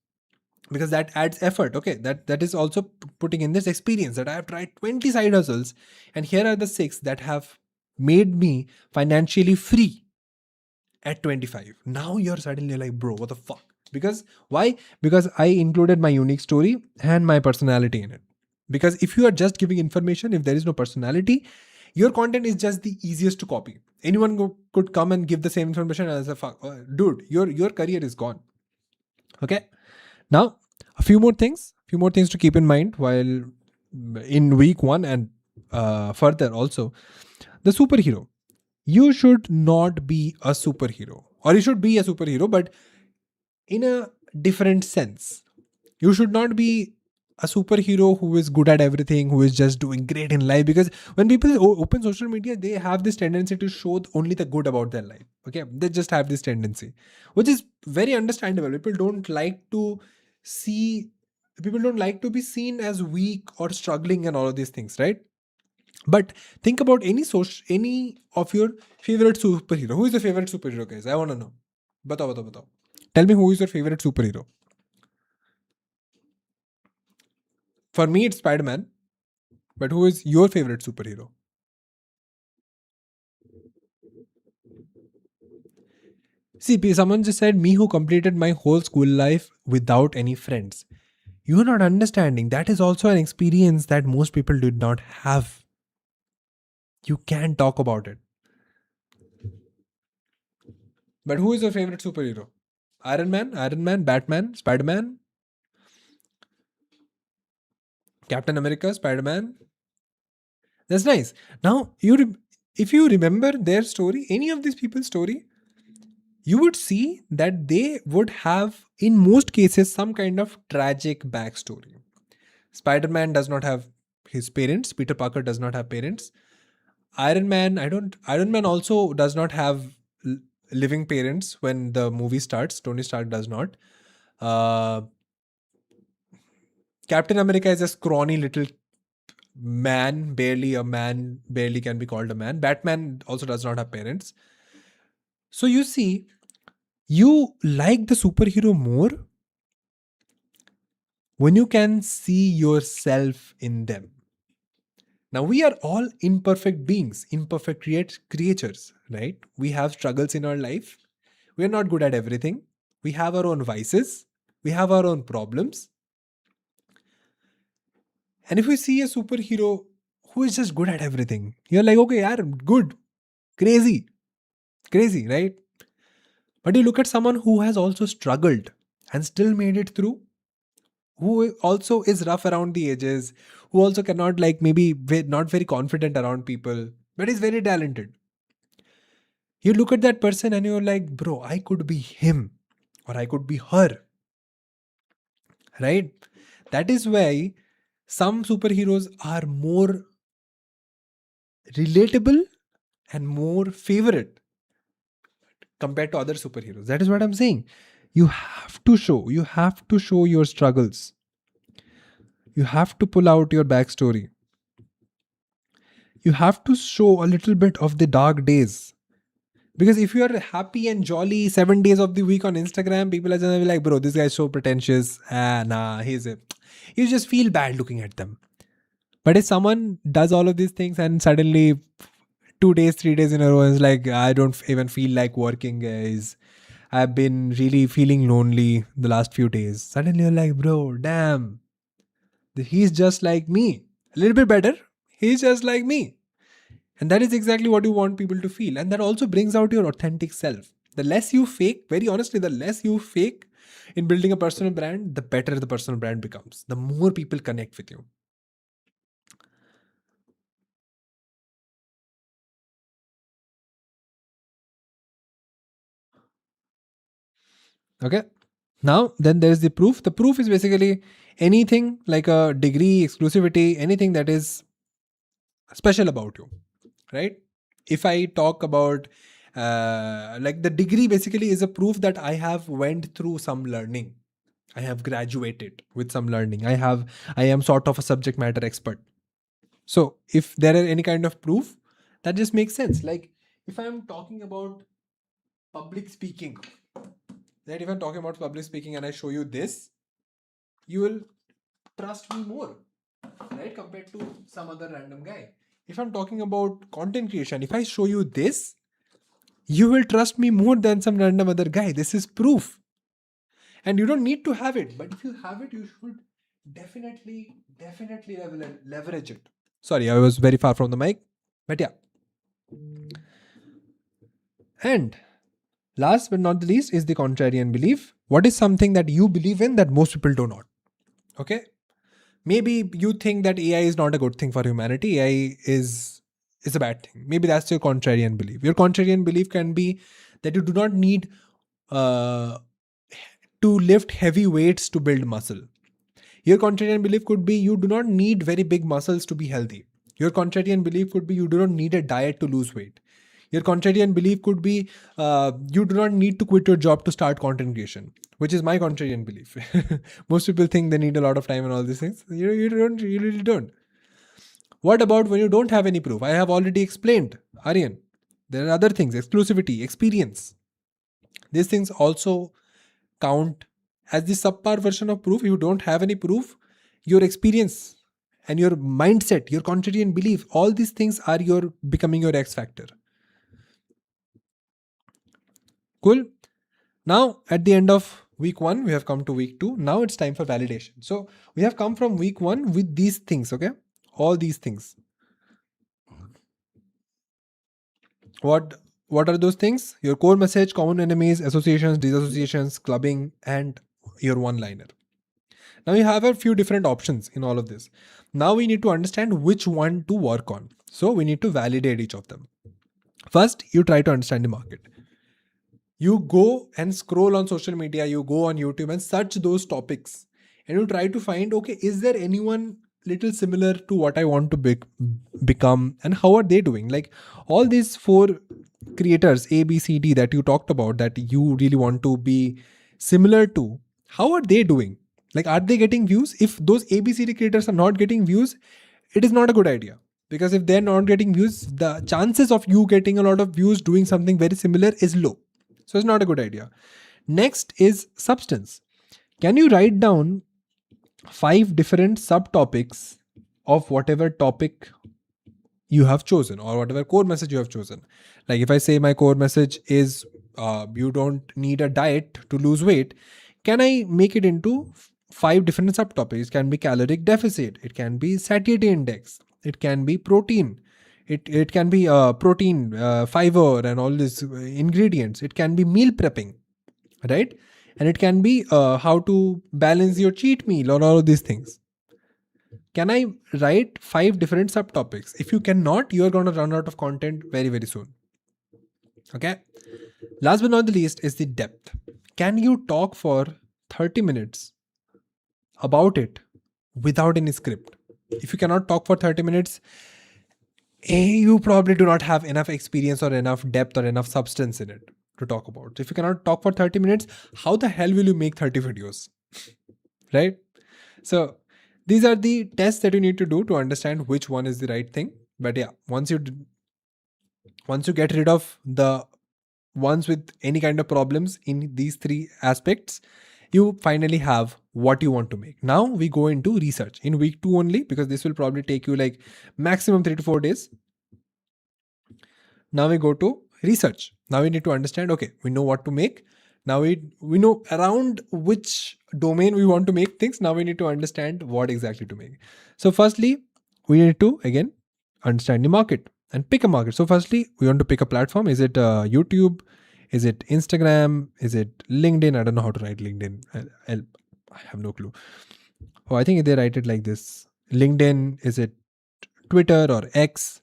Speaker 1: because that adds effort. Okay, that is also putting in this experience that I have tried 20 side hustles, and here are the six that have made me financially free at 25. Now you're suddenly like, bro, what the fuck? Because why? Because I included my unique story and my personality in it. Because if you are just giving information, if there is no personality, your content is just the easiest to copy. Anyone could come and give the same information as a fuck, dude. Your career is gone. Okay. Now, few more things to keep in mind while in week one and further also. The superhero. You should not be a superhero, or you should be a superhero, but in a different sense. You should not be a superhero who is good at everything, who is just doing great in life. Because when people open social media, they have this tendency to show only the good about their life. Okay, they just have this tendency, which is very understandable. See, people don't like to be seen as weak or struggling and all of these things, right? But think about any of your favorite superhero. Who is your favorite superhero, guys? I want to know. Batao, batao, batao. Tell me who is your favorite superhero. For me, it's Spider Man. But who is your favorite superhero? See, someone just said, me who completed my whole school life without any friends. You're not understanding. That is also an experience that most people did not have. You can talk about it. But who is your favorite superhero? Iron Man, Batman, Spider Man, Captain America, Spider Man. That's nice. Now, if you remember their story, any of these people's story, you would see that they would have, in most cases, some kind of tragic backstory. Spider Man does not have his parents. Peter Parker does not have parents. Iron Man, I don't. Iron Man also does not have living parents when the movie starts. Tony Stark does not. Uh, Captain America is a scrawny little man, barely can be called a man. Batman also does not have parents. So you see, you like the superhero more when you can see yourself in them. Now, we are all imperfect beings, imperfect creatures, right? We have struggles in our life. We are not good at everything. We have our own vices. We have our own problems. And if we see a superhero who is just good at everything, you're like, okay, yeah, good, crazy, crazy, right? But you look at someone who has also struggled and still made it through, who also is rough around the edges, who also cannot, like, maybe not very confident around people, but is very talented. You look at that person and you're like, bro, I could be him or I could be her, right? That is why some superheroes are more relatable and more favorite compared to other superheroes. That is what I'm saying. You have to show your struggles. You have to pull out your backstory. You have to show a little bit of the dark days. Because if you are happy and jolly 7 days of the week on Instagram, people are just gonna be like, bro, this guy's so pretentious. Ah, nah, you just feel bad looking at them. But if someone does all of these things and suddenly 2 days, 3 days in a row is like, I don't even feel like working, guys. I've been really feeling lonely the last few days. Suddenly you're like, bro, damn, he's just like me. A little bit better. He's just like me. And that is exactly what you want people to feel. And that also brings out your authentic self. The less you fake, very honestly, the less you fake in building a personal brand, the better the personal brand becomes. The more people connect with you. Okay. Now, then there is the proof. The proof is basically anything like a degree, exclusivity, anything that is special about you, right? If I talk about like the degree basically is a proof that I have went through some learning. I have graduated with some learning. I am sort of a subject matter expert. So if there are any kind of proof, that just makes sense. Like if I'm talking about public speaking, right? If I'm talking about public speaking and I show you this, you will trust me more, right? Compared to some other random guy. If I'm talking about content creation, if I show you this, you will trust me more than some random other guy. This is proof. And you don't need to have it, but if you have it, you should definitely leverage it. Sorry, I was very far from the mic, but yeah. And last but not the least is the contrarian belief. What is something that you believe in that most people do not? Okay. Maybe you think that AI is not a good thing for humanity. AI is a bad thing. Maybe that's your contrarian belief. Your contrarian belief can be that you do not need uh, to lift heavy weights to build muscle. Your contrarian belief could be you do not need very big muscles to be healthy. Your contrarian belief could be you do not need a diet to lose weight. Your contrarian belief could be you do not need to quit your job to start content creation, which is my contrarian belief. Most people think they need a lot of time and all these things. You don't. You really don't. What about when you don't have any proof? I have already explained, Aryan. There are other things: exclusivity, experience. These things also count as the subpar version of proof. You don't have any proof. Your experience and your mindset, your contrarian belief, all these things are your becoming your X factor. Cool. Now, at the end of week 1, we have come to week 2. Now it's time for validation. So we have come from week 1 with these things, okay? All these things. What are those things? Your core message, common enemies, associations, disassociations, clubbing, and your one-liner. Now you have a few different options in all of this. Now we need to understand which one to work on. So we need to validate each of them. First, you try to understand the market. You go and scroll on social media, you go on YouTube and search those topics, and you try to find, okay, is there anyone little similar to what I want to become, and how are they doing? Like all these 4 creators A, B, C, D that you talked about that you really want to be similar to, how are they doing? Like, are they getting views? If those A, B, C, D creators are not getting views, it is not a good idea. Because if they're not getting views, the chances of you getting a lot of views doing something very similar is low. So it's not a good idea. Next is substance. Can you write down 5 different subtopics of whatever topic you have chosen or whatever core message you have chosen? Like if I say my core message is you don't need a diet to lose weight, can I make it into 5 different subtopics? It can be caloric deficit, it can be satiety index, it can be protein, it can be protein, fiber and all these ingredients, it can be meal prepping, right? And it can be how to balance your cheat meal or all of these things. Can I write 5 different subtopics? If you cannot, you're going to run out of content very, very soon. Okay. Last but not the least is the depth. Can you talk for 30 minutes about it without any script? If you cannot talk for 30 minutes, you probably do not have enough experience or enough depth or enough substance in it to talk about. If you cannot talk for 30 minutes, how the hell will you make 30 videos? Right? So these are the tests that you need to do to understand which one is the right thing. But yeah, once you get rid of the ones with any kind of problems in these 3 aspects, you finally have what you want to make. Now we go into research in week 2 only, because this will probably take you like maximum 3 to 4 days. Now we go to research. Now we need to understand, okay, we know what to make. Now we know around which domain we want to make things. Now we need to understand what exactly to make. So firstly, we need to again understand the market and pick a market. So firstly, we want to pick a platform. Is it YouTube? Is it Instagram? Is it LinkedIn? I don't know how to write LinkedIn. I have no clue. Oh, I think they write it like this. LinkedIn, is it Twitter or X?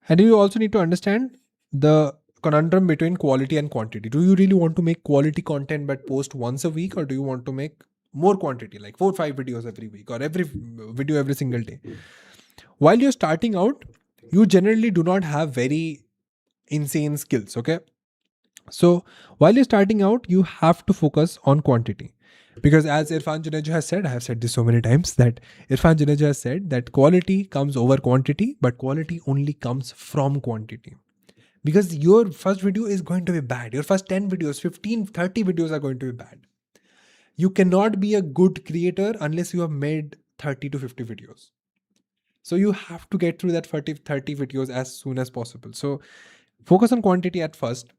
Speaker 1: And you also need to understand the conundrum between quality and quantity. Do you really want to make quality content but post once a week, or do you want to make more quantity, like 4 or 5 videos every week, or every video every single day? While you're starting out, you generally do not have very insane skills. Okay. So while you're starting out, you have to focus on quantity. Because as Irfan Junejo has said, I have said this so many times, that Irfan Junejo has said that quality comes over quantity, but quality only comes from quantity. Because your first video is going to be bad. Your first 10 videos, 15, 30 videos are going to be bad. You cannot be a good creator unless you have made 30 to 50 videos. So you have to get through that 30 videos as soon as possible. So focus on quantity at first.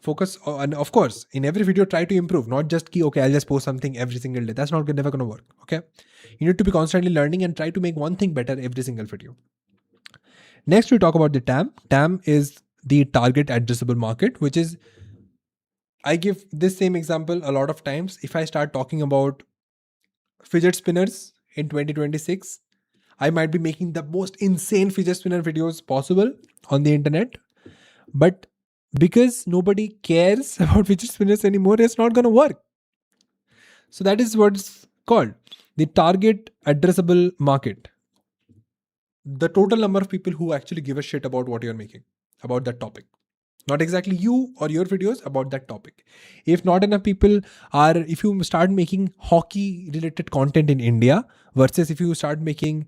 Speaker 1: Focus on, and of course, in every video, try to improve, not just key, okay, I'll just post something every single day. That's not never going to work. Okay. You need to be constantly learning and try to make one thing better every single video. Next, we talk about the TAM. TAM is the target addressable market, which is, I give this same example a lot of times. If I start talking about fidget spinners in 2026, I might be making the most insane fidget spinner videos possible on the internet. But because nobody cares about fidget spinners anymore, it's not going to work. So that is what's called the target addressable market. The total number of people who actually give a shit about what you're making, about that topic. Not exactly you or your videos, about that topic. If not enough people are, if you start making hockey related content in India versus if you start making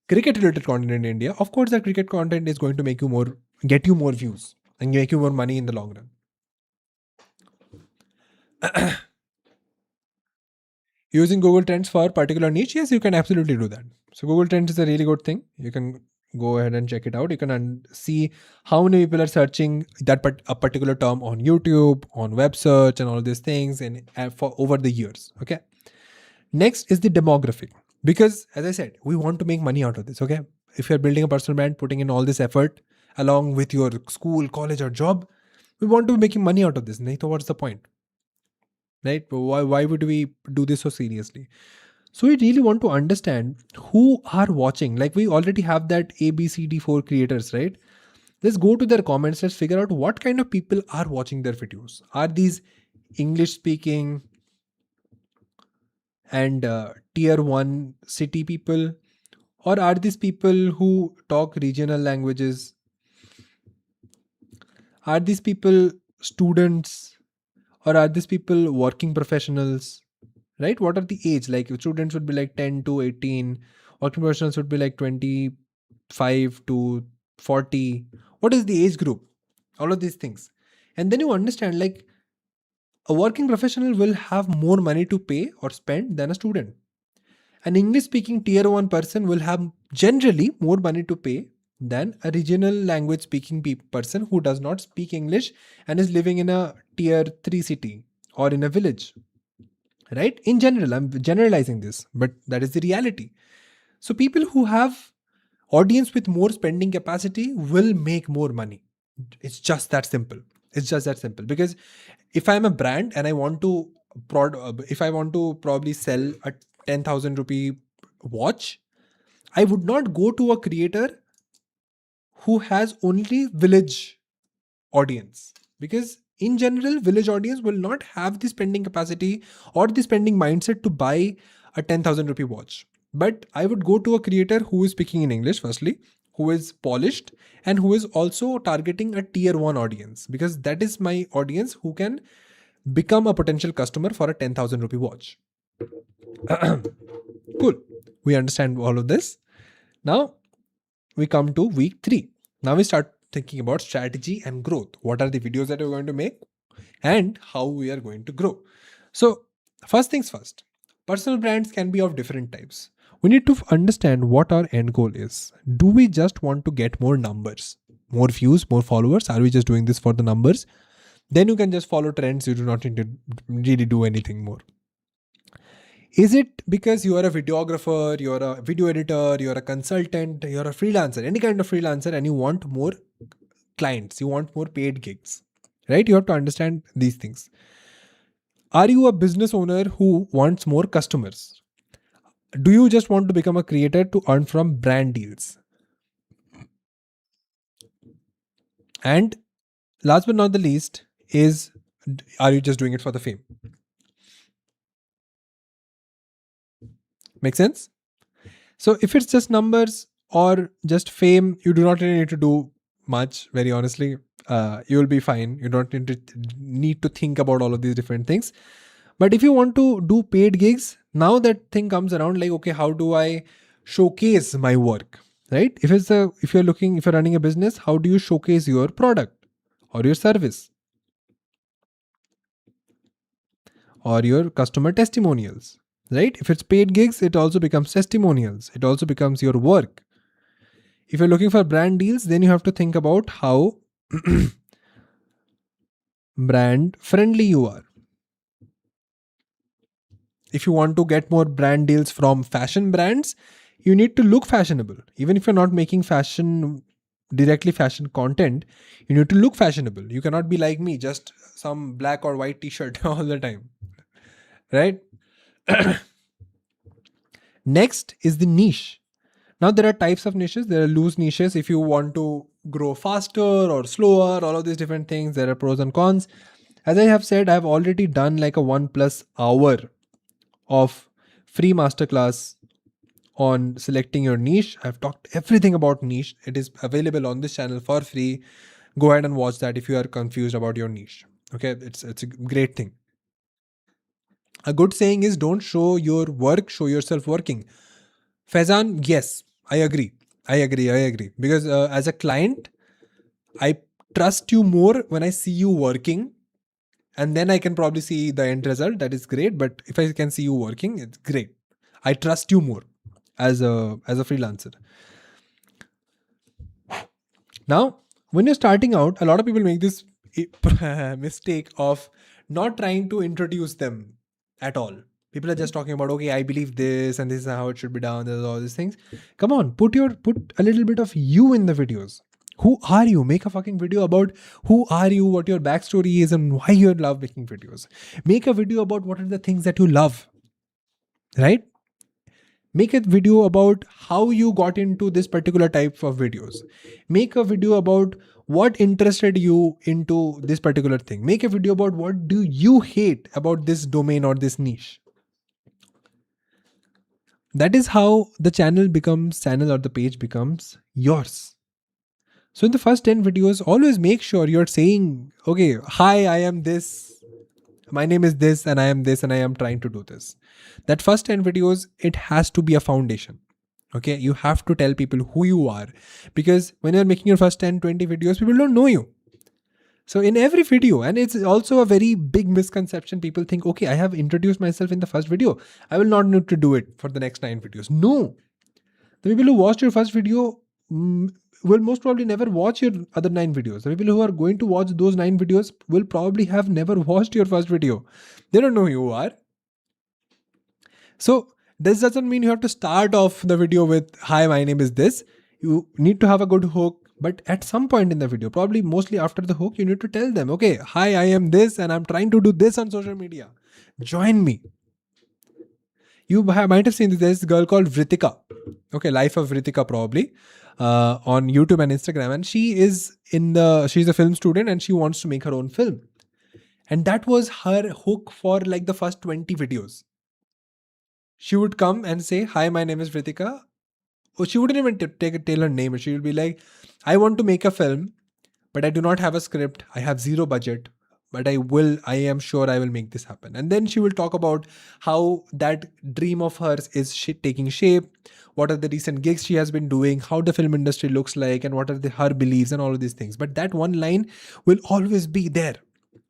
Speaker 1: cricket related content in India, of course that cricket content is going to make you more, get you more views and make you more money in the long run. Using Google Trends for particular niche, yes, you can absolutely do that. So Google Trends is a really good thing. You can go ahead and check it out. You can see how many people are searching that a particular term on YouTube, on web search, and all these things, and for over the years. Okay. Next is the demographic, because as I said, we want to make money out of this. Okay. If you're building a personal brand, putting in all this effort along with your school, college, or job, we want to be making money out of this. Nahi to what's the point? Right? Why would we do this so seriously? So we really want to understand who are watching. Like we already have that ABCD4 creators, right? Let's go to their comments. Let's figure out what kind of people are watching their videos. Are these English speaking and tier 1 city people? Or are these people who talk regional languages? Are these people students? Or are these people working professionals? Right? What are the age? Like students would be like 10 to 18. Working professionals would be like 25 to 40. What is the age group? All of these things. And then you understand, like, a working professional will have more money to pay or spend than a student. An English speaking tier 1 person will have generally more money to pay than a regional language speaking person who does not speak English and is living in a tier 3 city or in a village. Right? In general, I'm generalizing this, but that is the reality. So people who have audience with more spending capacity will make more money. It's just that simple. It's just that simple. Because if I'm a brand and I want to if I want to probably sell a 10,000 rupee watch, I would not go to a creator who has only village audience, because in general village audience will not have the spending capacity or the spending mindset to buy a 10,000 rupee watch. But I would go to a creator who is speaking in English firstly, who is polished, and who is also targeting a tier 1 audience, because that is my audience who can become a potential customer for a 10,000 rupee watch. Cool. We understand all of this. Now we come to week 3. Now we start thinking about strategy and growth. What are the videos that we're going to make and how we are going to grow? So first things first, personal brands can be of different types. We need to understand what our end goal is. Do we just want to get more numbers, more views, more followers? Are we just doing this for the numbers? Then you can just follow trends. You do not need to really do anything more. Is it because you are a videographer, you're a video editor, you're a consultant, you're a freelancer, any kind of freelancer, and you want more clients, you want more paid gigs, right? You have to understand these things. Are you a business owner who wants more customers? Do you just want to become a creator to earn from brand deals? And last but not the least is, are you just doing it for the fame? Make sense? So if it's just numbers or just fame, you do not really need to do much, very honestly. You will be fine. You don't need to think about all of these different things. But if you want to do paid gigs, now that thing comes around, like, okay, how do I showcase my work? Right? If you're running a business, how do you showcase your product or your service or your customer testimonials? Right? If it's paid gigs, it also becomes testimonials. It also becomes your work. If you're looking for brand deals, then you have to think about how brand friendly you are. If you want to get more brand deals from fashion brands, you need to look fashionable. Even if you're not making directly fashion content, you need to look fashionable. You cannot be like me, just some black or white t-shirt all the time. Right? Next is the niche. Now there are types of niches. There are loose niches. If you want to grow faster or slower, all of these different things, there are pros and cons. As I have said, I've already done like a 1+ hour of free masterclass on selecting your niche. I've talked everything about niche. It is available on this channel for free. Go ahead and watch that if you are confused about your niche. Okay, it's a great thing. A good saying is, don't show your work, show yourself working. Faizan, yes, I agree. I agree. Because as a client, I trust you more when I see you working, and then I can probably see the end result. That is great. But if I can see you working, it's great. I trust you more as a freelancer. Now, when you're starting out, a lot of people make this mistake of not trying to introduce them at all. People are just talking about, okay, I believe this and this is how it should be done. There's all these things. Come on, put a little bit of you in the videos. Who are you? Make a fucking video about who are you, what your backstory is, and why you love making videos. Make a video about what are the things that you love, right? Make a video about how you got into this particular type of videos. Make a video about what interested you into this particular thing. Make a video about what do you hate about this domain or this niche. That is how the channel or the page becomes yours. So in the first 10 videos, always make sure you're saying, okay, hi, I am this, my name is this, and I am this, and I am trying to do this. That first 10 videos, it has to be a foundation. Okay, you have to tell people who you are, because when you're making your first 10-20 videos, people don't know you. So in every video, and it's also a very big misconception, people think, okay, I have introduced myself in the first video, I will not need to do it for the next 9 videos. No, the people who watched your first video will most probably never watch your other 9 videos. The people who are going to watch those 9 videos will probably have never watched your first video. They don't know who you are. So this doesn't mean you have to start off the video with, hi, my name is this. You need to have a good hook. But at some point in the video, probably mostly after the hook, you need to tell them, okay, hi, I am this and I'm trying to do this on social media. Join me. You might have seen this. There's a girl called Vritika. Okay, Life of Vritika probably. On YouTube and Instagram. And she's a film student and she wants to make her own film. And that was her hook for like the first 20 videos. She would come and say, hi, my name is Vritika. Oh, she wouldn't even tell her name. She would be like, I want to make a film, but I do not have a script. I have zero budget, but I am sure I will make this happen. And then she will talk about how that dream of hers is taking shape. What are the recent gigs she has been doing, how the film industry looks like, and what are her beliefs and all of these things. But that one line will always be there.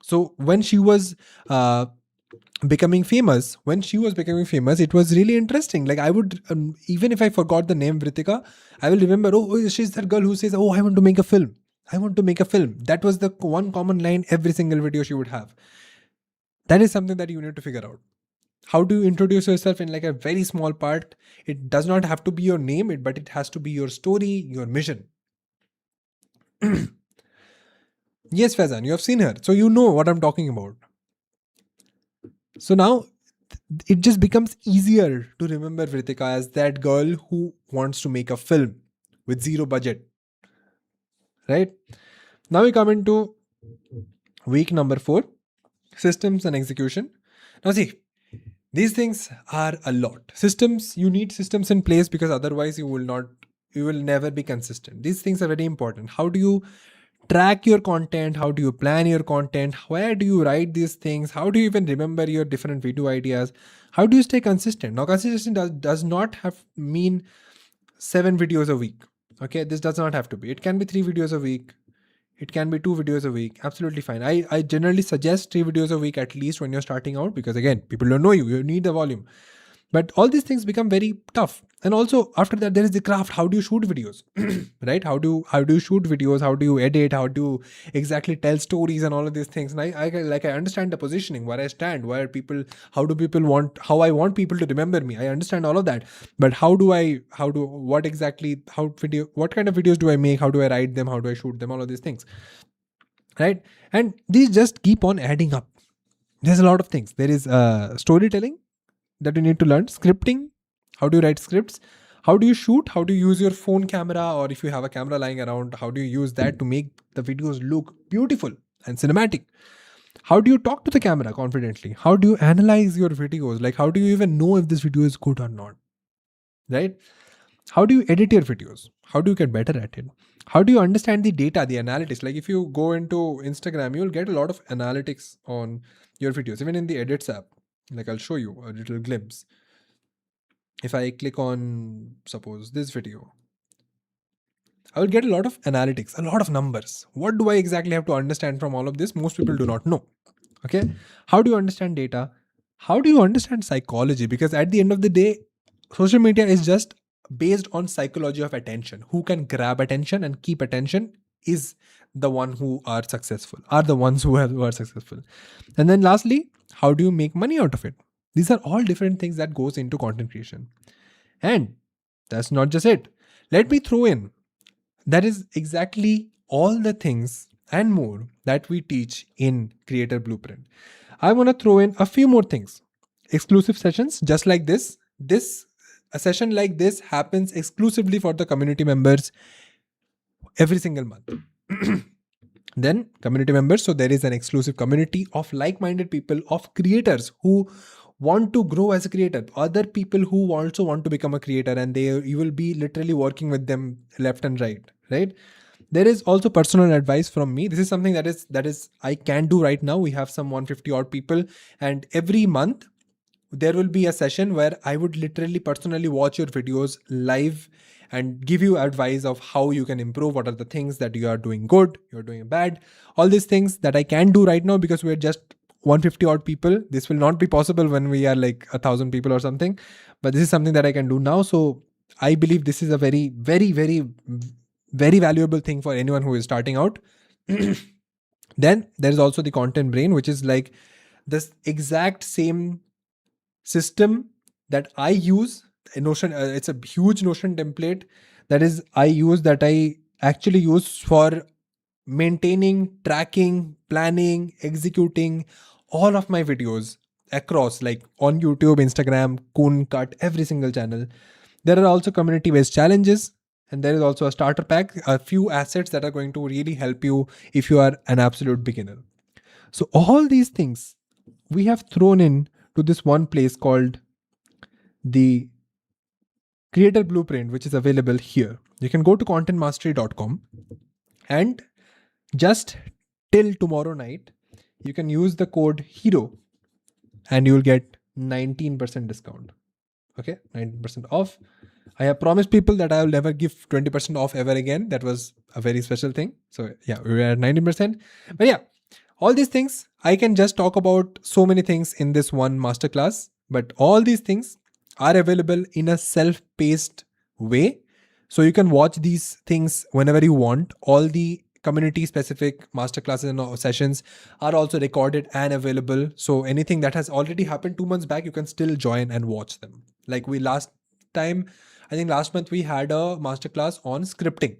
Speaker 1: So when she was becoming famous, it was really interesting. Like I would, even if I forgot the name Vritika, I will remember, oh, she's that girl who says, oh, I want to make a film. That was the one common line every single video she would have. That is something that you need to figure out. How do you introduce yourself in like a very small part? It does not have to be your name, but it has to be your story, your mission. Yes, Faizan, you have seen her, so you know what I'm talking about. So now it just becomes easier to remember Vritika as that girl who wants to make a film with zero budget. Right? Now we come into Week number 4, systems and execution. Now see, these things are a lot. Systems, you need systems in place because otherwise you will never be consistent. These things are very important. How do you track your content? How do you plan your content? Where do you write these things? How do you even remember your different video ideas? How do you stay consistent? Now, consistency does not have mean 7 videos a week. Okay, this does not have to be. It can be 3 videos a week. It can be 2 videos a week. Absolutely fine. I generally suggest 3 videos a week at least when you're starting out, because again, people don't know you. You need the volume. But all these things become very tough. And also after that, there is the craft. How do you shoot videos? Right? How do you shoot videos? How do you edit? How do you exactly tell stories and all of these things? And I understand the positioning, where I stand, where people, how I want people to remember me. I understand all of that. But what kind of videos do I make? How do I write them? How do I shoot them? All of these things. Right? And these just keep on adding up. There's a lot of things. There is storytelling that you need to learn, scripting. How do you write scripts? How do you shoot? How do you use your phone camera, or if you have a camera lying around, how do you use that to make the videos look beautiful and cinematic? How do you talk to the camera confidently? How do you analyze your videos? Like, how do you even know if this video is good or not? Right? How do you edit your videos? How do you get better at it? How do you understand the data, the analytics? Like, if you go into Instagram, you'll get a lot of analytics on your videos, even in the edits app. Like, I'll show you a little glimpse. If I click on, suppose, this video, I will get a lot of analytics, a lot of numbers. What do I exactly have to understand from all of this? Most people do not know. Okay. How do you understand data? How do you understand psychology? Because at the end of the day, social media is just based on psychology of attention. Who can grab attention and keep attention is the one who are successful, are the ones who are successful. And then lastly, how do you make money out of it? These are all different things that goes into content creation. And that's not just it. Let me throw in, that is exactly all the things and more that we teach in Creator Blueprint. I want to throw in a few more things. Exclusive sessions just like this. A session like this happens exclusively for the community members every single month. Then community members, so there is an exclusive community of like-minded people, of creators who want to grow as a creator, other people who also want to become a creator, and you will be literally working with them left and right. There is also personal advice from me. This is something that is I can do right now. We have some 150 odd people, and every month there will be a session where I would literally personally watch your videos live and give you advice of how you can improve, what are the things that you are doing good, you're doing bad, all these things that I can do right now because we're just 150 odd people. This will not be possible when we are like 1,000 people or something, but this is something that I can do now. So I believe this is a very, very, very, very valuable thing for anyone who is starting out. Then there is also the content brain, which is like this exact same system that I use. Notion, it's a huge Notion template that I actually use for maintaining, tracking, planning, executing all of my videos across, like on YouTube, Instagram, Kun Cut, every single channel. There are also community-based challenges, and there is also a starter pack, a few assets that are going to really help you if you are an absolute beginner. So all these things we have thrown in to this one place called the Creator Blueprint, which is available here. You can go to contentmastery.com, and just till tomorrow night, you can use the code HERO and you will get 19% discount. Okay, 19% off. I have promised people that I will never give 20% off ever again. That was a very special thing. So yeah, we were at 19%. But yeah, all these things, I can just talk about so many things in this one masterclass, but all these things are available in a self-paced way. So you can watch these things whenever you want. All the community specific masterclasses and sessions are also recorded and available. So anything that has already happened 2 months back, you can still join and watch them. Like last month we had a masterclass on scripting.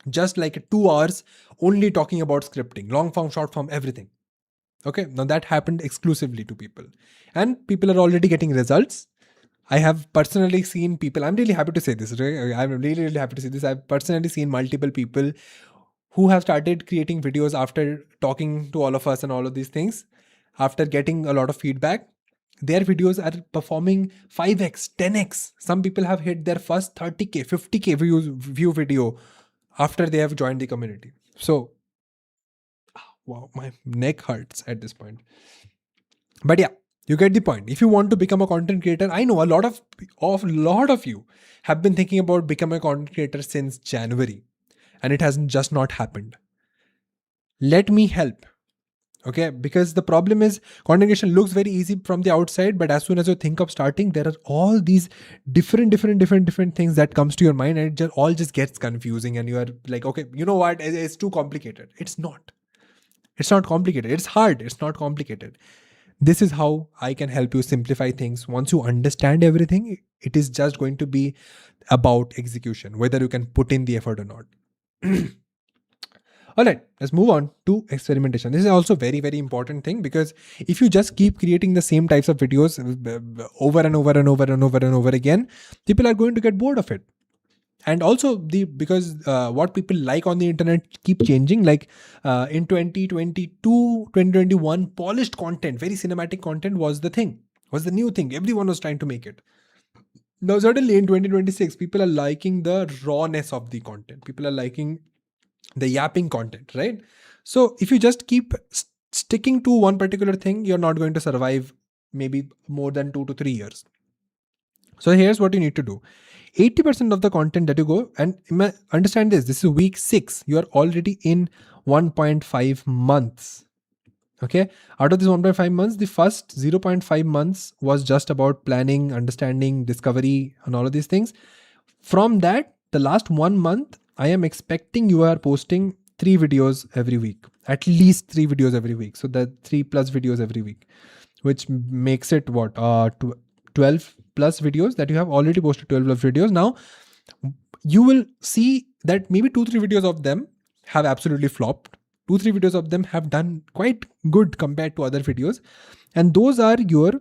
Speaker 1: Just like 2 hours only talking about scripting, long form, short form, everything. Okay, now that happened exclusively to people, and people are already getting results. I have personally seen people, I'm really happy to say this, right? I'm really, really happy to say this. I've personally seen multiple people who have started creating videos after talking to all of us and all of these things, after getting a lot of feedback, their videos are performing 5x, 10x. Some people have hit their first 30k, 50k view video after they have joined the community. So, wow, my neck hurts at this point. But yeah, you get the point. If you want to become a content creator, I know a lot of you have been thinking about becoming a content creator since January, and it hasn't just not happened. Let me help. Okay, because the problem is content creation looks very easy from the outside, but as soon as you think of starting, there are all these different things that comes to your mind, and it just gets confusing, and you are like, okay, you know what, it's too complicated. It's not. It's not complicated. It's hard. It's not complicated. This is how I can help you simplify things. Once you understand everything, it is just going to be about execution, whether you can put in the effort or not. All right, let's move on to experimentation. This is also very important thing, because if you just keep creating the same types of videos over and over again, people are going to get bored of it. And also because what people like on the internet keep changing. Like in 2022, 2021, polished content, very cinematic content was the new thing. Everyone was trying to make it. Now certainly in 2026, people are liking the rawness of the content. People are liking the yapping content, right? So if you just keep sticking to one particular thing, you're not going to survive maybe more than 2 to 3 years. So here's what you need to do. 80% of the content that you go, and understand this is week 6. You are already in 1.5 months. Okay. Out of this 1.5 months, the first 0.5 months was just about planning, understanding, discovery, and all of these things. From that, the last 1 month, I am expecting you are posting 3 videos every week, at least 3 videos every week. So that 3 plus videos every week, which makes it what, 12 plus videos that you have already posted. 12 plus videos. Now you will see that maybe 2-3 videos of them have absolutely flopped. 2-3 videos of them have done quite good compared to other videos, and those are your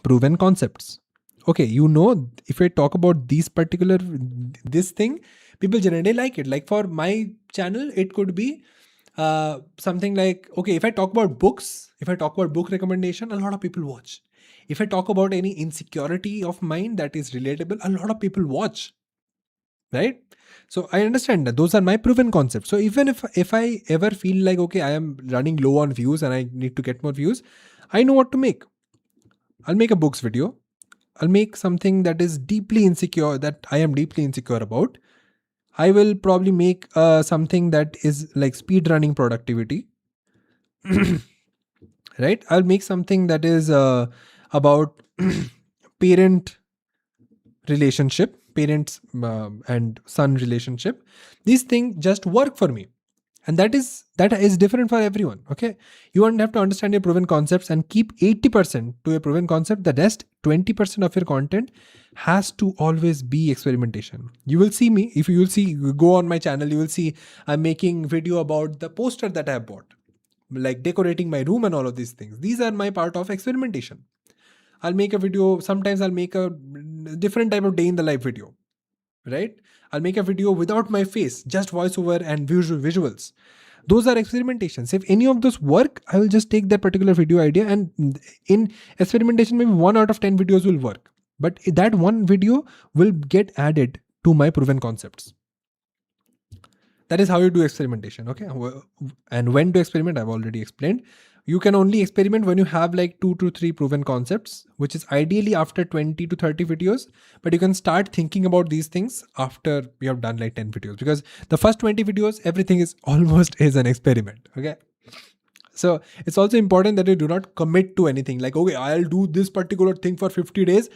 Speaker 1: proven concepts. Okay, if I talk about this thing, people generally like it. Like for my channel, it could be something like, okay, if I talk about books, if I talk about book recommendation, a lot of people watch. If I talk about any insecurity of mine that is relatable, a lot of people watch, right? So I understand that those are my proven concepts. So even if I ever feel like, okay, I am running low on views and I need to get more views, I know what to make. I'll make a books video. I'll make something that is deeply insecure, that I am deeply insecure about. I will probably make something that is like speed running productivity. Right? I'll make something that is about parent relationship, parents and son relationship. These things just work for me. And that is different for everyone. Okay. You won't have to understand your proven concepts and keep 80% to your proven concept. The rest 20% of your content has to always be experimentation. You will see me, if you will see, you go on my channel, you will see I'm making video about the poster that I have bought, like decorating my room and all of these things. These are my part of experimentation. I'll make a video. Sometimes I'll make a different type of day in the life video, right? I'll make a video without my face, just voiceover and visuals. Those are experimentations. If any of those work, I will just take that particular video idea, and in experimentation, maybe 1 out of 10 videos will work. But that one video will get added to my proven concepts. That is how you do experimentation. Okay. And when to experiment, I've already explained. You can only experiment when you have like 2 to 3 proven concepts, which is ideally after 20 to 30 videos. But you can start thinking about these things after you have done like 10 videos, because the first 20 videos, everything is almost is an experiment. Okay. So it's also important that you do not commit to anything like, okay, I'll do this particular thing for 50 days.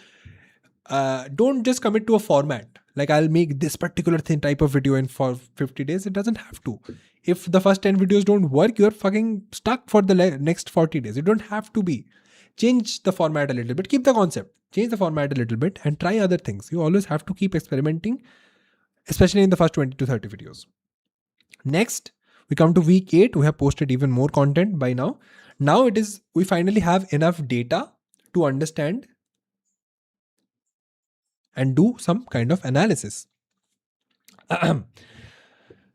Speaker 1: Don't just commit to a format. Like I'll make this particular type of video in for 50 days. It doesn't have to. If the first 10 videos don't work, you're fucking stuck for the next 40 days. You don't have to be. Change the format a little bit. Keep the concept. Change the format a little bit and try other things. You always have to keep experimenting, especially in the first 20 to 30 videos. Next, we come to week 8. We have posted even more content by now. Now we finally have enough data to understand and do some kind of analysis.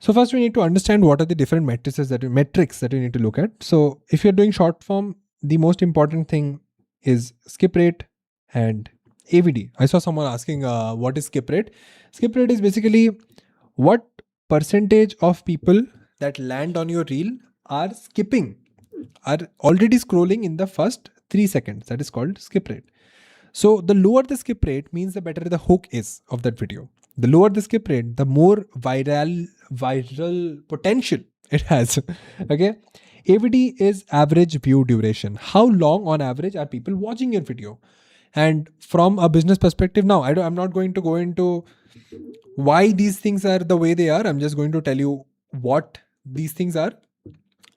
Speaker 1: So first we need to understand what are the different metrics that we need to look at. So if you're doing short form, the most important thing is skip rate and AVD. I saw someone asking what is skip rate. Skip rate is basically what percentage of people that land on your reel are skipping, are already scrolling in the first 3 seconds. That is called skip rate. So the lower the skip rate means the better the hook is of that video. The lower the skip rate, the more viral potential it has. Okay. AVD is average view duration. How long on average are people watching your video? And from a business perspective, now I'm not going to go into why these things are the way they are. I'm just going to tell you what these things are.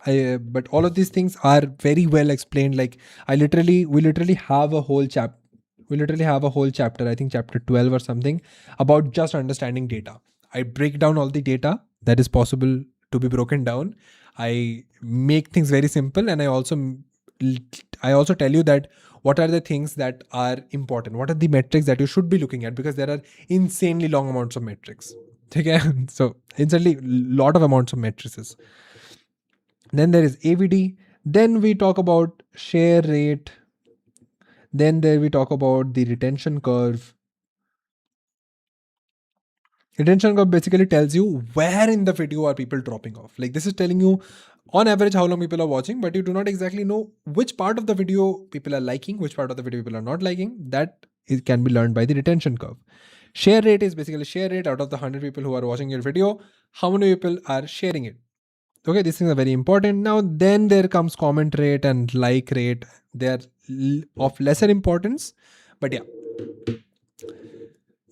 Speaker 1: But all of these things are very well explained. Like we literally have a whole chapter, I think chapter 12 or something, about just understanding data. I break down all the data that is possible to be broken down. I make things very simple, and I also tell you that what are the things that are important, what are the metrics that you should be looking at, because there are insanely long amounts of metrics. Okay, so instantly lot of amounts of matrices. Then there is AVD. Then we talk about share rate. Then there we talk about the retention curve. Retention curve basically tells you where in the video are people dropping off. Like this is telling you on average how long people are watching, but you do not exactly know which part of the video people are liking, which part of the video people are not liking. That can be learned by the retention curve. Share rate is basically share rate out of the 100 people who are watching your video, how many people are sharing it. Okay, these things are very important. Now, then there comes comment rate and like rate. They are of lesser importance, but yeah.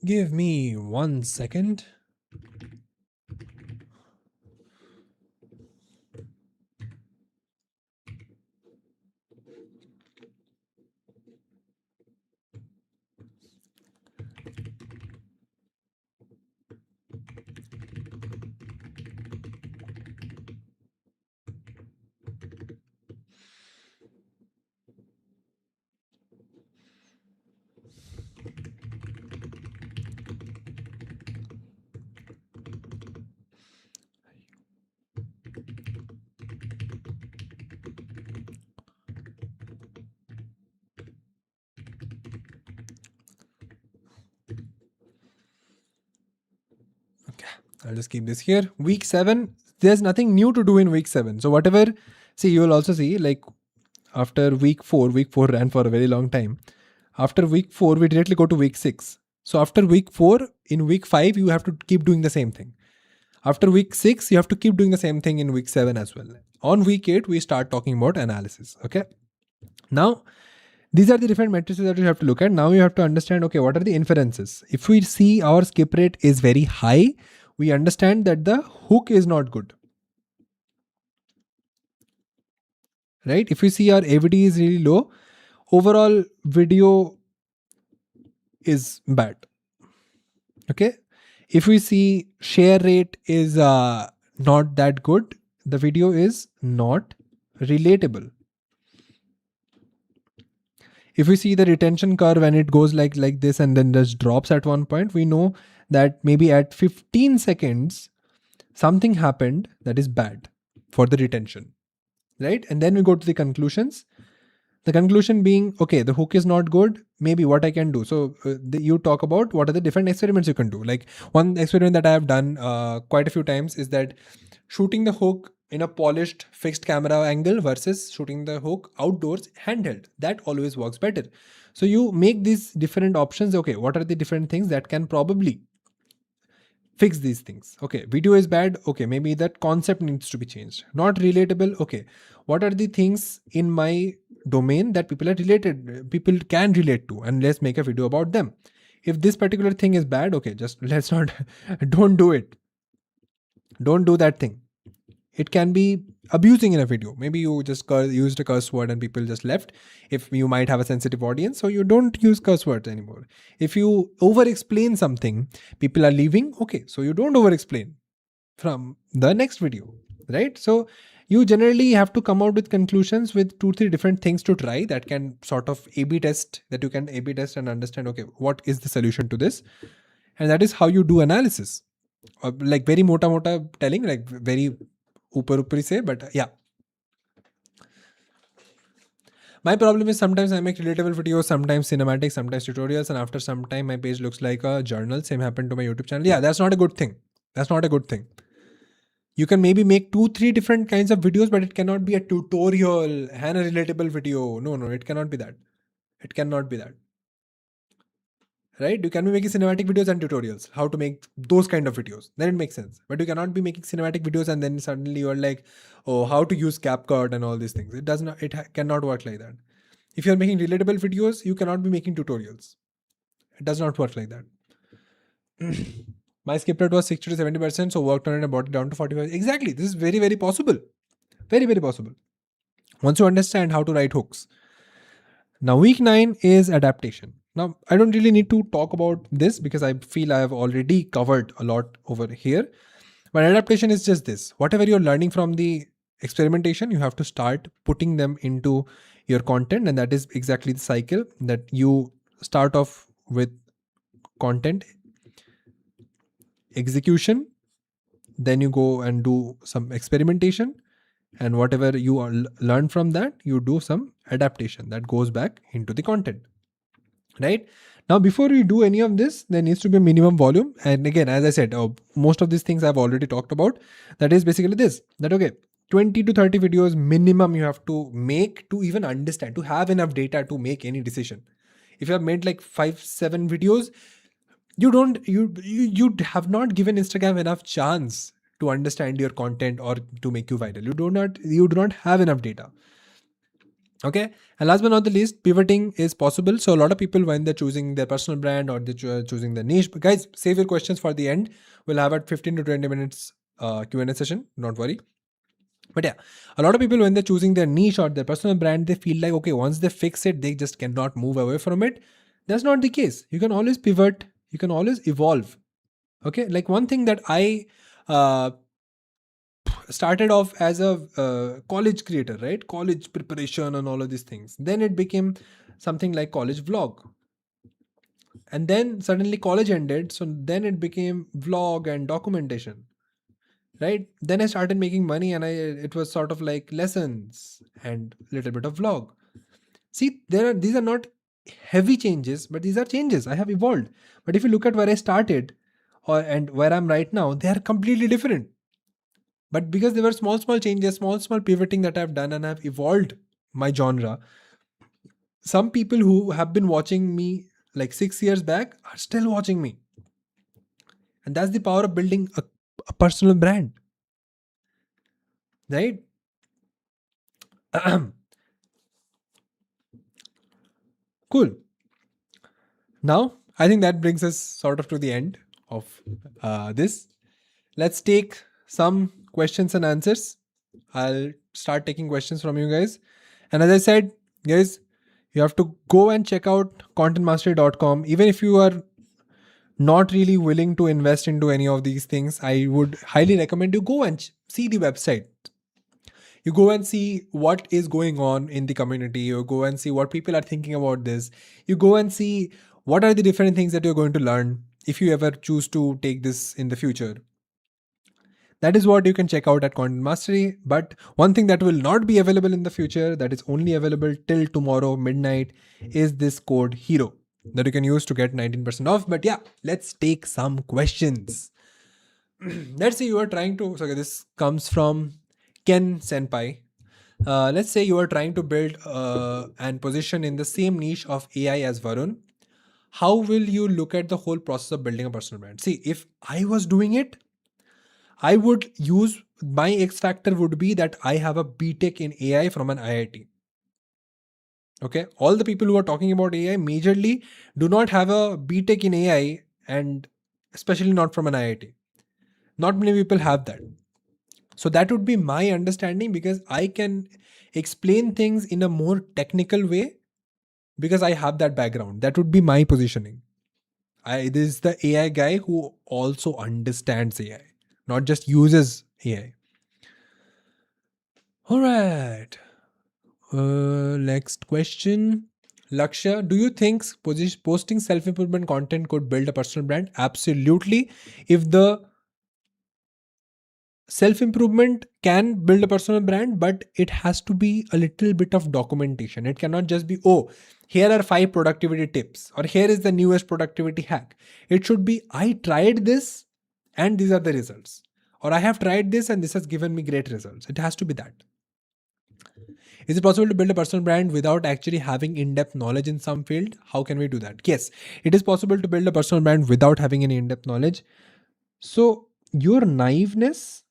Speaker 1: Give me 1 second. Okay, I'll just keep this here. Week 7, there's nothing new to do in week 7. So whatever, see, you will also see like after week 4 ran for a very long time. After week 4, we directly go to week 6. So after week 4, in week 5, you have to keep doing the same thing. After week 6, you have to keep doing the same thing in week 7 as well. On week 8, we start talking about analysis. Okay. Now, these are the different matrices that you have to look at. Now you have to understand, okay, what are the inferences? If we see our skip rate is very high, we understand that the hook is not good. Right? If we see our AVD is really low, overall video is bad. Okay. If we see share rate is not that good, the video is not relatable. If we see the retention curve and it goes like this and then just drops at one point, we know that maybe at 15 seconds, something happened that is bad for the retention, right? And then we go to the conclusions. The conclusion being, okay, the hook is not good. Maybe what I can do. So you talk about what are the different experiments you can do. Like one experiment that I have done quite a few times is that shooting the hook in a polished fixed camera angle versus shooting the hook outdoors handheld. That always works better. So you make these different options. Okay, what are the different things that can probably fix these things? Okay, video is bad. Okay, maybe that concept needs to be changed. Not relatable. Okay, what are the things in my domain that people can relate to, and let's make a video about them. If this particular thing is bad, okay, just let's not don't do it. Don't do that thing. It can be abusing in a video. Maybe you just used a curse word and people just left. If you might have a sensitive audience, so you don't use curse words anymore. If you over explain something, people are leaving. Okay, so you don't over explain from the next video, right? So you generally have to come out with conclusions with 2-3 different things to try that can sort of A/B test, that you can A/B test and understand, okay, what is the solution to this? And that is how you do analysis. Like very mota telling, like very upar say, but yeah. My problem is sometimes I make relatable videos, sometimes cinematic, sometimes tutorials, and after some time my page looks like a journal. Same happened to my YouTube channel. Yeah, that's not a good thing. That's not a good thing. You can maybe make 2-3 different kinds of videos, but it cannot be a tutorial and a relatable video. No, it cannot be that. It cannot be that. Right? You can be making cinematic videos and tutorials, how to make those kind of videos. Then it makes sense. But you cannot be making cinematic videos and then suddenly you're like, oh, how to use CapCut and all these things. It does not. Cannot work like that. If you're making relatable videos, you cannot be making tutorials. It does not work like that. My skip rate was 60 to 70%, so worked on it and brought it down to 45. Exactly. This is very, very possible. Very, very possible. Once you understand how to write hooks. Now, week 9 is adaptation. Now, I don't really need to talk about this because I feel I have already covered a lot over here. But adaptation is just this. Whatever you're learning from the experimentation, you have to start putting them into your content. And that is exactly the cycle that you start off with content execution. Then you go and do some experimentation. And whatever you learn from that, you do some adaptation that goes back into the content. Right now, before we do any of this, there needs to be a minimum volume. And again, as I said, most of these things I've already talked about. That is basically this, that okay, 20 to 30 videos minimum you have to make to even understand, to have enough data to make any decision. If you have made like 5-7 videos, you have not given Instagram enough chance to understand your content or to make you viral. You do not have enough data. Okay. And last but not the least, pivoting is possible. So a lot of people, when they're choosing their personal brand or they're choosing their niche, but guys, save your questions for the end. We'll have a 15 to 20 minutes Q&A session. Don't worry. But yeah, a lot of people, when they're choosing their niche or their personal brand, they feel like, okay, once they fix it, they just cannot move away from it. That's not the case. You can always pivot. You can always evolve. Okay. Like one thing that I started off as a college creator, right? College preparation and all of these things. Then it became something like college vlog. And then suddenly college ended. So then it became vlog and documentation, right? Then I started making money and it was sort of like lessons and a little bit of vlog. See, these are not heavy changes, but these are changes. I have evolved. But if you look at where I started and where I'm right now, they are completely different. But because there were small changes, small pivoting that I've done and I've evolved my genre, some people who have been watching me like 6 years back are still watching me. And that's the power of building a personal brand. Right? Cool. Now, I think that brings us sort of to the end of this. Let's take some questions and answers. I'll start taking questions from you guys. And as I said, guys, you have to go and check out contentmastery.com. Even if you are not really willing to invest into any of these things, I would highly recommend you go and see the website. You go and see what is going on in the community. You go and see what people are thinking about this. You go and see what are the different things that you're going to learn if you ever choose to take this in the future. That is what you can check out at Content Mastery. But one thing that will not be available in the future, that is only available till tomorrow midnight, is this code HERO that you can use to get 19% off. But yeah, let's take some questions. Let's say you are trying to, so this comes from Ken Senpai. Let's say you are trying to build and position in the same niche of AI as Varun. How will you look at the whole process of building a personal brand? See, if I was doing it, I would use, my X factor would be that I have a BTech in AI from an IIT. Okay. All the people who are talking about AI majorly do not have a BTech in AI, and especially not from an IIT. Not many people have that. So that would be my understanding, because I can explain things in a more technical way because I have that background. That would be my positioning. This is the AI guy who also understands AI, not just uses AI. All right. Next question. Lakshya, do you think posting self-improvement content could build a personal brand? Absolutely. If the self-improvement can build a personal brand, but it has to be a little bit of documentation. It cannot just be, oh, here are 5 productivity tips, or here is the newest productivity hack. It should be, I tried this and these are the results, or I have tried this and this has given me great results. It has to be that. Is it possible to build a personal brand without actually having in-depth knowledge in some field? How can we do that? Yes, it is possible to build a personal brand without having any in-depth knowledge. So your naiveness,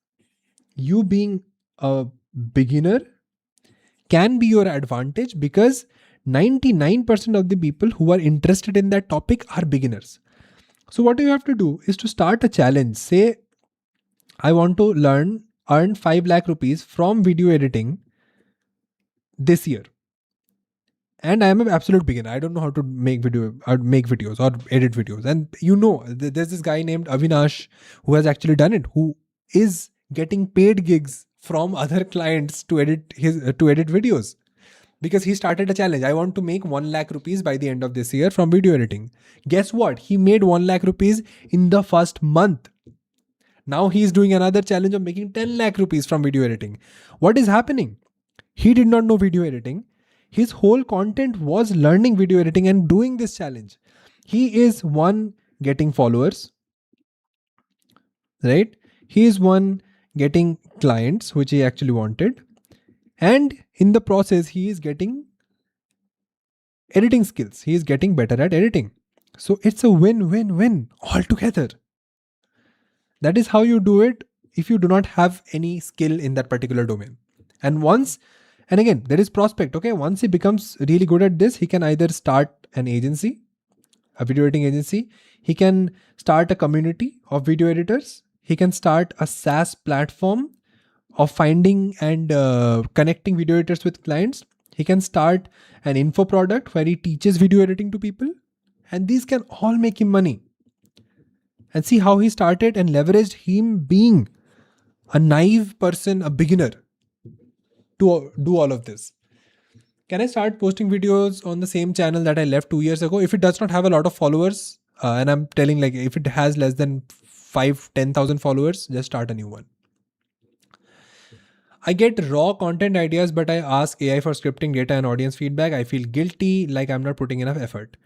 Speaker 1: you being a beginner, can be your advantage, because 99% of the people who are interested in that topic are beginners. So what you have to do is to start a challenge. Say, I want to earn 5 lakh rupees from video editing this year. And I am an absolute beginner. I don't know how to make videos or edit videos. And there's this guy named Avinash who has actually done it, who is getting paid gigs from other clients to edit videos, because he started a challenge. I want to make 1 lakh rupees by the end of this year from video editing. Guess what? He made 1 lakh rupees in the first month. Now he's doing another challenge of making 10 lakh rupees from video editing. What is happening? He did not know video editing. His whole content was learning video editing and doing this challenge. He is one, getting followers, right? He is one, getting clients, which he actually wanted. And in the process, he is getting editing skills. He is getting better at editing. So it's a win-win-win altogether. That is how you do it if you do not have any skill in that particular domain. And again, there is prospect. Okay, once he becomes really good at this, he can either start an agency, a video editing agency. He can start a community of video editors. He can start a SaaS platform of finding and connecting video editors with clients. He can start an info product where he teaches video editing to people. And these can all make him money. And see how he started and leveraged him being a naive person, a beginner, to do all of this. Can I start posting videos on the same channel that I left 2 years ago? If it does not have a lot of followers, and I'm telling, like, if it has less than 10,000 followers, just start a new one. I get raw content ideas, but I ask AI for scripting, data, and audience feedback. I feel guilty, like I'm not putting enough effort.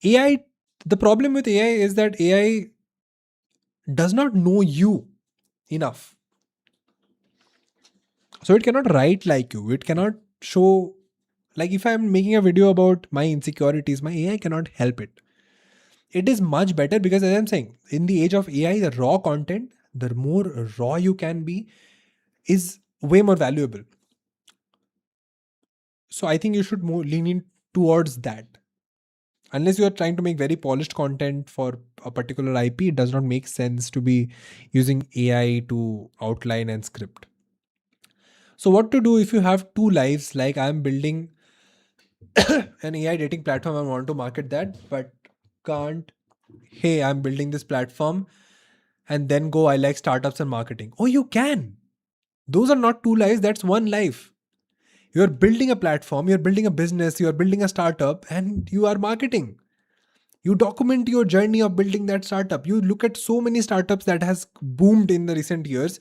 Speaker 1: AI, the problem with AI is that AI does not know you enough. So it cannot write like you. It cannot show, like if I'm making a video about my insecurities, my AI cannot help it. It is much better because, as I'm saying, in the age of AI, the raw content, the more raw you can be, is way more valuable. So I think you should more lean in towards that. Unless you are trying to make very polished content for a particular IP, it does not make sense to be using AI to outline and script. So what to do if you have two lives? Like, I'm building an AI dating platform, I want to market that, but can't. Hey, I'm building this platform, and then go, I like startups and marketing. Oh, you can. Those are not two lives, that's one life. You're building a platform, you're building a business, you're building a startup, and you are marketing. You document your journey of building that startup. You look at so many startups that has boomed in the recent years.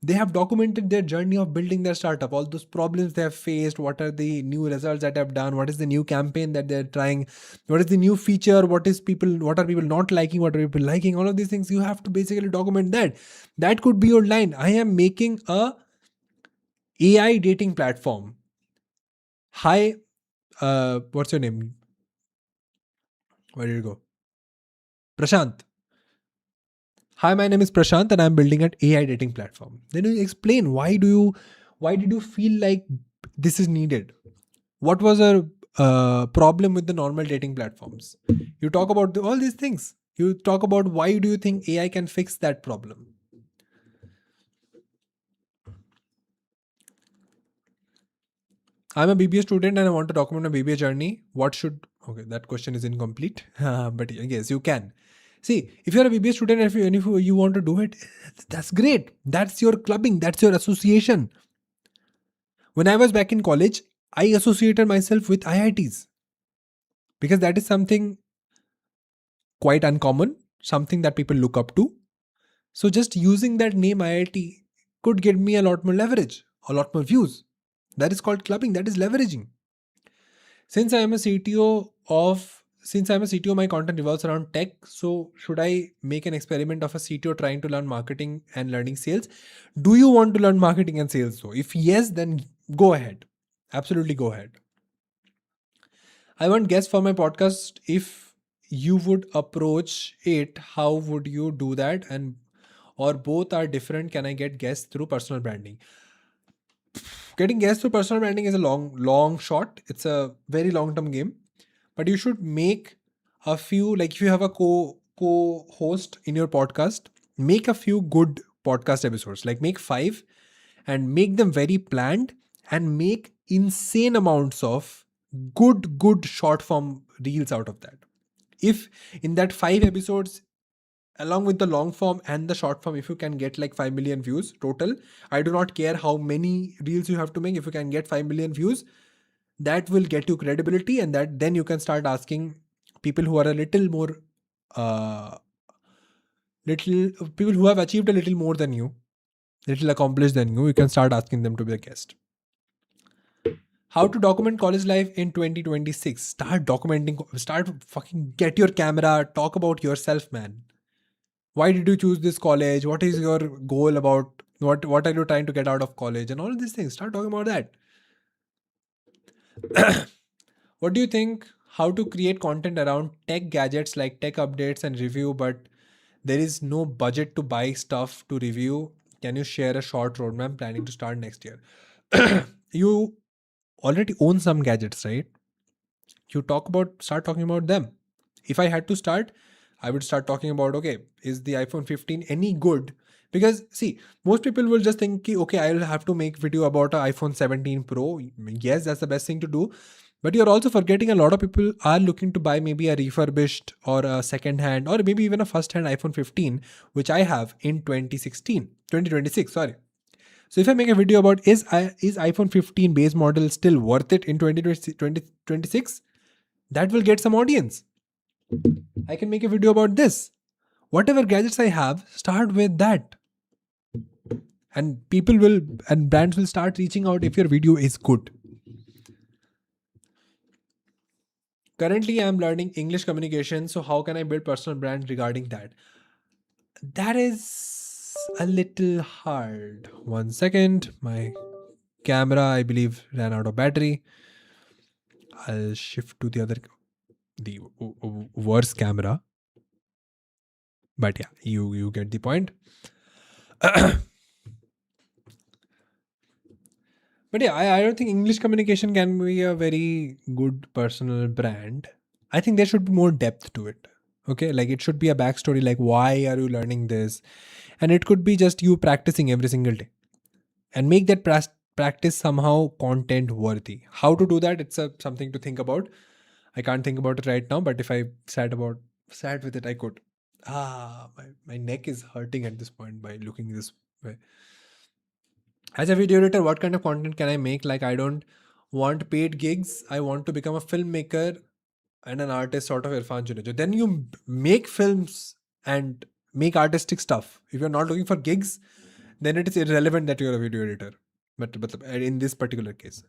Speaker 1: They have documented their journey of building their startup, all those problems they have faced, what are the new results that they have done, what is the new campaign that they're trying, what is the new feature, what are people not liking, what are people liking, all of these things. You have to basically document that. That could be your line. I am making a AI dating platform. Hi, what's your name? Where did you go? Prashant. Hi, my name is Prashant and I'm building an AI dating platform. Then you explain why did you feel like this is needed? What was a problem with the normal dating platforms? You talk about all these things. You talk about why do you think AI can fix that problem? I'm a BBA student and I want to document my BBA journey. Okay, that question is incomplete, but yes, you can. See, if you're a BBA student, if you want to do it, that's great. That's your clubbing. That's your association. When I was back in college, I associated myself with IITs because that is something quite uncommon, something that people look up to. So just using that name IIT could get me a lot more leverage, a lot more views. That is called clubbing. That is leveraging. Since I am a CTO since I'm a CTO, my content revolves around tech. So should I make an experiment of a CTO trying to learn marketing and learning sales? Do you want to learn marketing and sales? So if yes, then go ahead. Absolutely go ahead. I want guests for my podcast. If you would approach it, how would you do that? And or both are different? Can I get guests through personal branding? Getting guests through personal branding is a long shot. It's a very long term game, but you should make a few, like if you have a co-host in your podcast, make a few good podcast episodes, like make 5 and make them very planned, and make insane amounts of good short form reels out of that. If in that 5 episodes, along with the long form and the short form, if you can get like 5 million views total, I do not care how many reels you have to make. If you can get 5 million views, that will get you credibility, and that then you can start asking people who are a little more uh little people who have achieved a little more than you, little accomplished than you can start asking them to be a guest. How to document college life in 2026? Start documenting. Start fucking get your camera. Talk about yourself, man. Why did you choose this college? What is your goal about what are you trying to get out of college, and all of these things? Start talking about that. What do you think? How to create content around tech gadgets like tech updates and review, but there is no budget to buy stuff to review? Can you share a short roadmap planning to start next year? You already own some gadgets, right? Start talking about them. If I had to start, I would start talking about, okay, is the iPhone 15 any good? Because see, most people will just think, okay, I'll have to make video about an iPhone 17 Pro. Yes, that's the best thing to do. But you're also forgetting a lot of people are looking to buy maybe a refurbished or a second hand or maybe even a first hand iPhone 15, which I have in 2026. Sorry. So if I make a video about is iPhone 15 base model still worth it in 2026, that will get some audience. I can make a video about this. Whatever gadgets I have, start with that. And brands will start reaching out if your video is good. Currently, I am learning English communication. So how can I build personal brand regarding that? That is a little hard. 1 second. My camera, I believe, ran out of battery. I'll shift to the worse camera. But yeah, you get the point. But yeah, I don't think English communication can be a very good personal brand. I think there should be more depth to it. Okay, like it should be a backstory, like why are you learning this? And it could be just you practicing every single day and make that practice somehow content worthy. How to do that? It's something to think about. I can't think about it right now, but if I sat with it, I could. My neck is hurting at this point by looking this way. As a video editor, what kind of content can I make? Like, I don't want paid gigs. I want to become a filmmaker and an artist, sort of Irfan Junejo. Then you make films and make artistic stuff. If you're not looking for gigs, then it is irrelevant that you're a video editor. But in this particular case.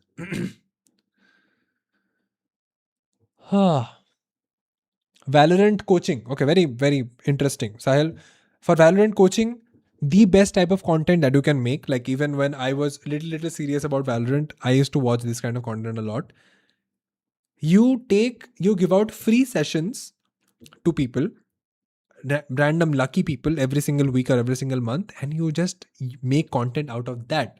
Speaker 1: Valorant coaching. Okay, very, very interesting. Sahil, for Valorant coaching, the best type of content that you can make, like even when I was little serious about Valorant, I used to watch this kind of content a lot. You give out free sessions to people, random lucky people every single week or every single month, and you just make content out of that.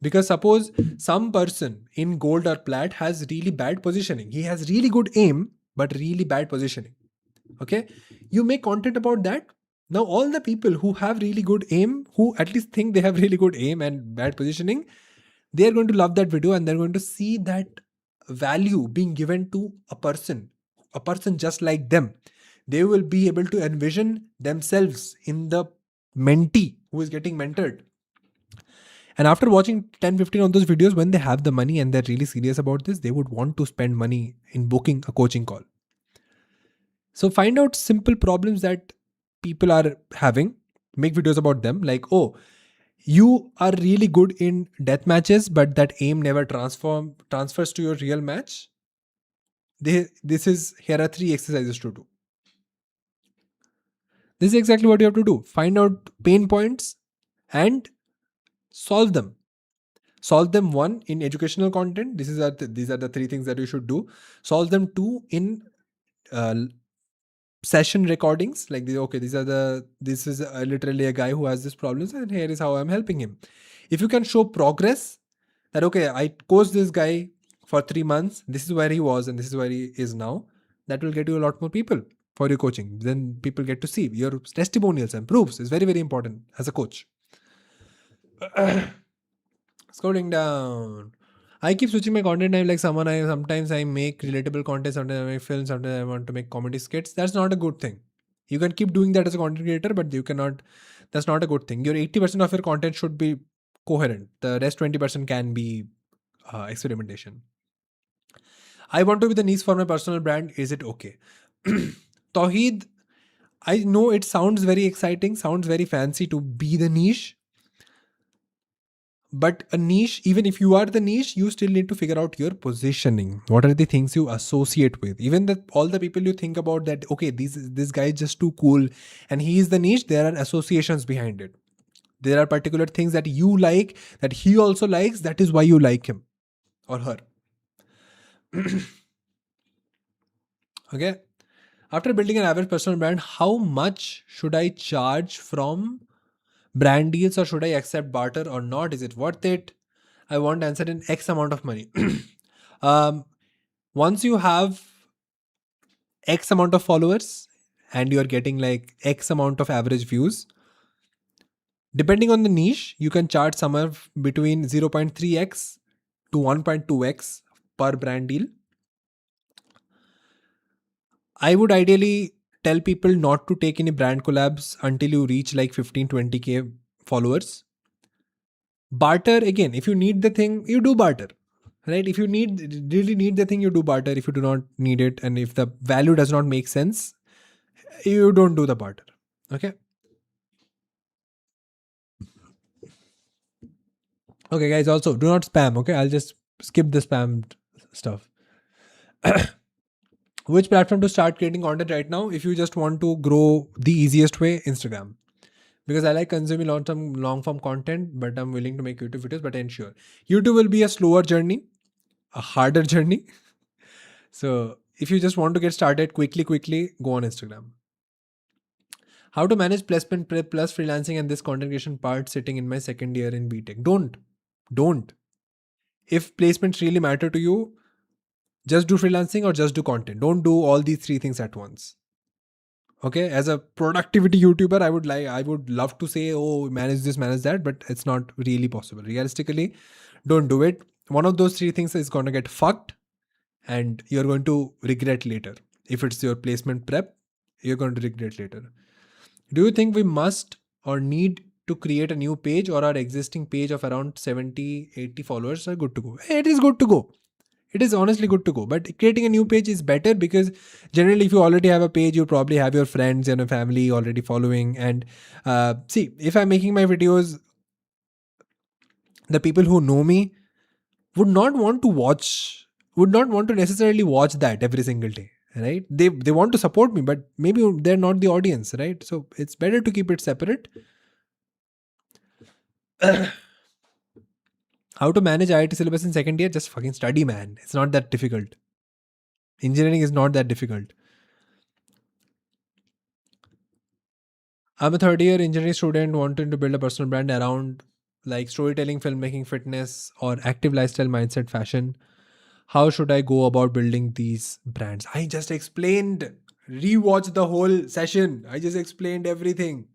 Speaker 1: Because suppose some person in gold or plat has really bad positioning. He has really good aim, but really bad positioning. Okay, you make content about that. Now all the people who have really good aim, who at least think they have really good aim and bad positioning, they are going to love that video, and they're going to see that value being given to a person just like them. They will be able to envision themselves in the mentee who is getting mentored. And after watching 10-15 of those videos, when they have the money and they're really serious about this, they would want to spend money in booking a coaching call. So find out simple problems that people are having make videos about them. Like, oh, you are really good in death matches, but that aim never transfers to your real match. Here are 3 exercises to do. This is exactly what you have to do. Find out pain points and solve them. Solve them, 1, in educational content. These are the 3 things that you should do. Solve them, 2, in uh, session recordings. Like, okay, this is literally a guy who has this problems, and here is how I'm helping him. If you can show progress, that okay, I coached this guy for 3 months, this is where he was and this is where he is now, that will get you a lot more people for your coaching. Then people get to see your testimonials and proofs. Is very, very important as a coach. Scrolling down, I keep switching my content. I'm like someone. Sometimes I make relatable content. Sometimes I make films. Sometimes I want to make comedy skits. That's not a good thing. You can keep doing that as a content creator, but you cannot. That's not a good thing. Your 80% of your content should be coherent. The rest 20% can be experimentation. I want to be the niche for my personal brand. Is it okay? Tawheed, I know it sounds very exciting, sounds very fancy to be the niche. But a niche, even if you are the niche, you still need to figure out your positioning. What are the things you associate with? Even all the people you think about that, okay, this guy is just too cool and he is the niche, there are associations behind it. There are particular things that you like, that he also likes. That is why you like him or her. Okay. After building an average personal brand, how much should I charge from brand deals, or should I accept barter or not? Is it worth it? I want answer in X amount of money. Once you have X amount of followers and you're getting like X amount of average views, depending on the niche, you can charge somewhere between 0.3x to 1.2x per brand deal. I would ideally tell people not to take any brand collabs until you reach like 15-20k followers. Barter, again, if you need the thing, you do barter. Right? If you really need the thing, you do barter. If you do not need it, and if the value does not make sense, you don't do the barter. Okay. Okay, guys. Also, do not spam. Okay, I'll just skip the spam stuff. Which platform to start creating content right now? If you just want to grow the easiest way, Instagram. Because I like consuming long form content, but I'm willing to make YouTube videos. But ensure YouTube will be a slower journey, a harder journey. So if you just want to get started quickly, go on Instagram. How to manage placement prep plus freelancing and this content creation part sitting in my second year in BTech. Don't. If placements really matter to you, just do freelancing or just do content. Don't do all these 3 things at once. Okay, as a productivity YouTuber, I would love to say, oh, manage this, manage that, but it's not really possible. Realistically, don't do it. One of those 3 things is going to get fucked and you're going to regret later. If it's your placement prep, you're going to regret later. Do you think we must or need to create a new page, or our existing page of around 70-80 followers are good to go? It is good to go. It is honestly good to go. But creating a new page is better, because generally if you already have a page, you probably have your friends and a family already following. And see, if I'm making my videos, the people who know me would not want to necessarily watch that every single day. Right? They want to support me, but maybe they're not the audience, right? So it's better to keep it separate. How to manage IIT syllabus in second year? Just fucking study, man. It's not that difficult. Engineering is not that difficult. I'm a third year engineering student wanting to build a personal brand around like storytelling, filmmaking, fitness, or active lifestyle, mindset, fashion. How should I go about building these brands? I just explained. Rewatch the whole session. I just explained everything.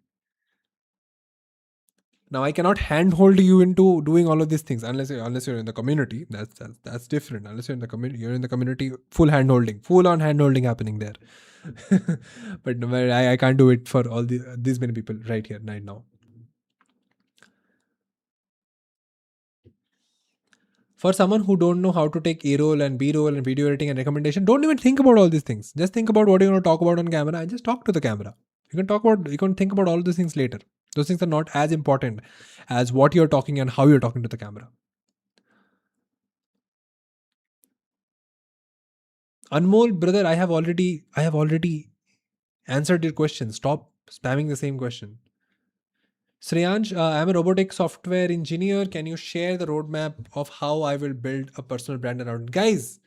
Speaker 1: Now I cannot handhold you into doing all of these things unless you're in the community. That's different. Unless you're in the community, full handholding, full on handholding happening there. But no, I can't do it for all these many people right here, right now. For someone who don't know how to take A-roll and B-roll and video editing and recommendation, don't even think about all these things. Just think about what you're going to talk about on camera and just talk to the camera. You can think about all these things later. Those things are not as important as what you're talking and how you're talking to the camera. Anmol, brother, I have already answered your question. Stop spamming the same question. Sriyansh, I'm a robotic software engineer. Can you share the roadmap of how I will build a personal brand around it? Guys,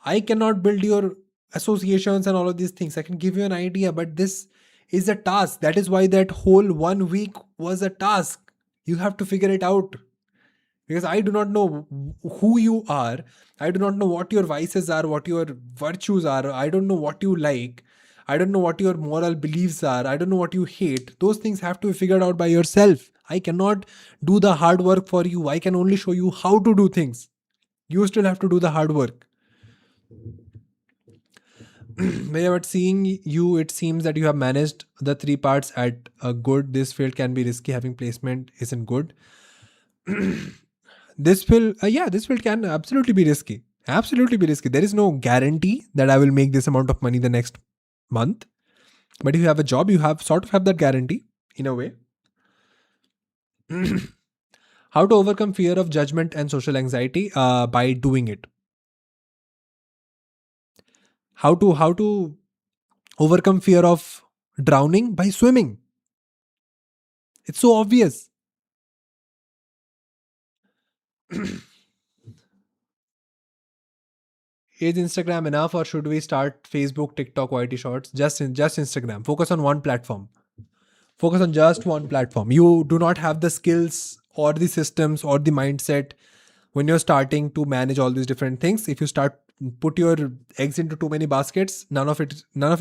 Speaker 1: I cannot build your associations and all of these things. I can give you an idea, but this is a task. That is why that whole 1 week was a task. You have to figure it out, because I do not know who you are. I do not know what your vices are, what your virtues are. I don't know what you like. I don't know what your moral beliefs are. I don't know what you hate. Those things have to be figured out by yourself. I cannot do the hard work for you. I can only show you how to do things. You still have to do the hard work. But seeing you, it seems that you have managed the three parts at a good. This field can be risky. Having placement isn't good. This field can absolutely be risky. Absolutely be risky. There is no guarantee that I will make this amount of money the next month. But if you have a job, you have sort of have that guarantee in a way. How to overcome fear of judgment and social anxiety? By doing it. How to overcome fear of drowning? By swimming. It's so obvious. Is Instagram enough, or should we start Facebook, TikTok, YT Shorts? Just Instagram. Focus on one platform. Focus on just one platform. You do not have the skills or the systems or the mindset when you're starting to manage all these different things. If you start put your eggs into too many baskets, none of it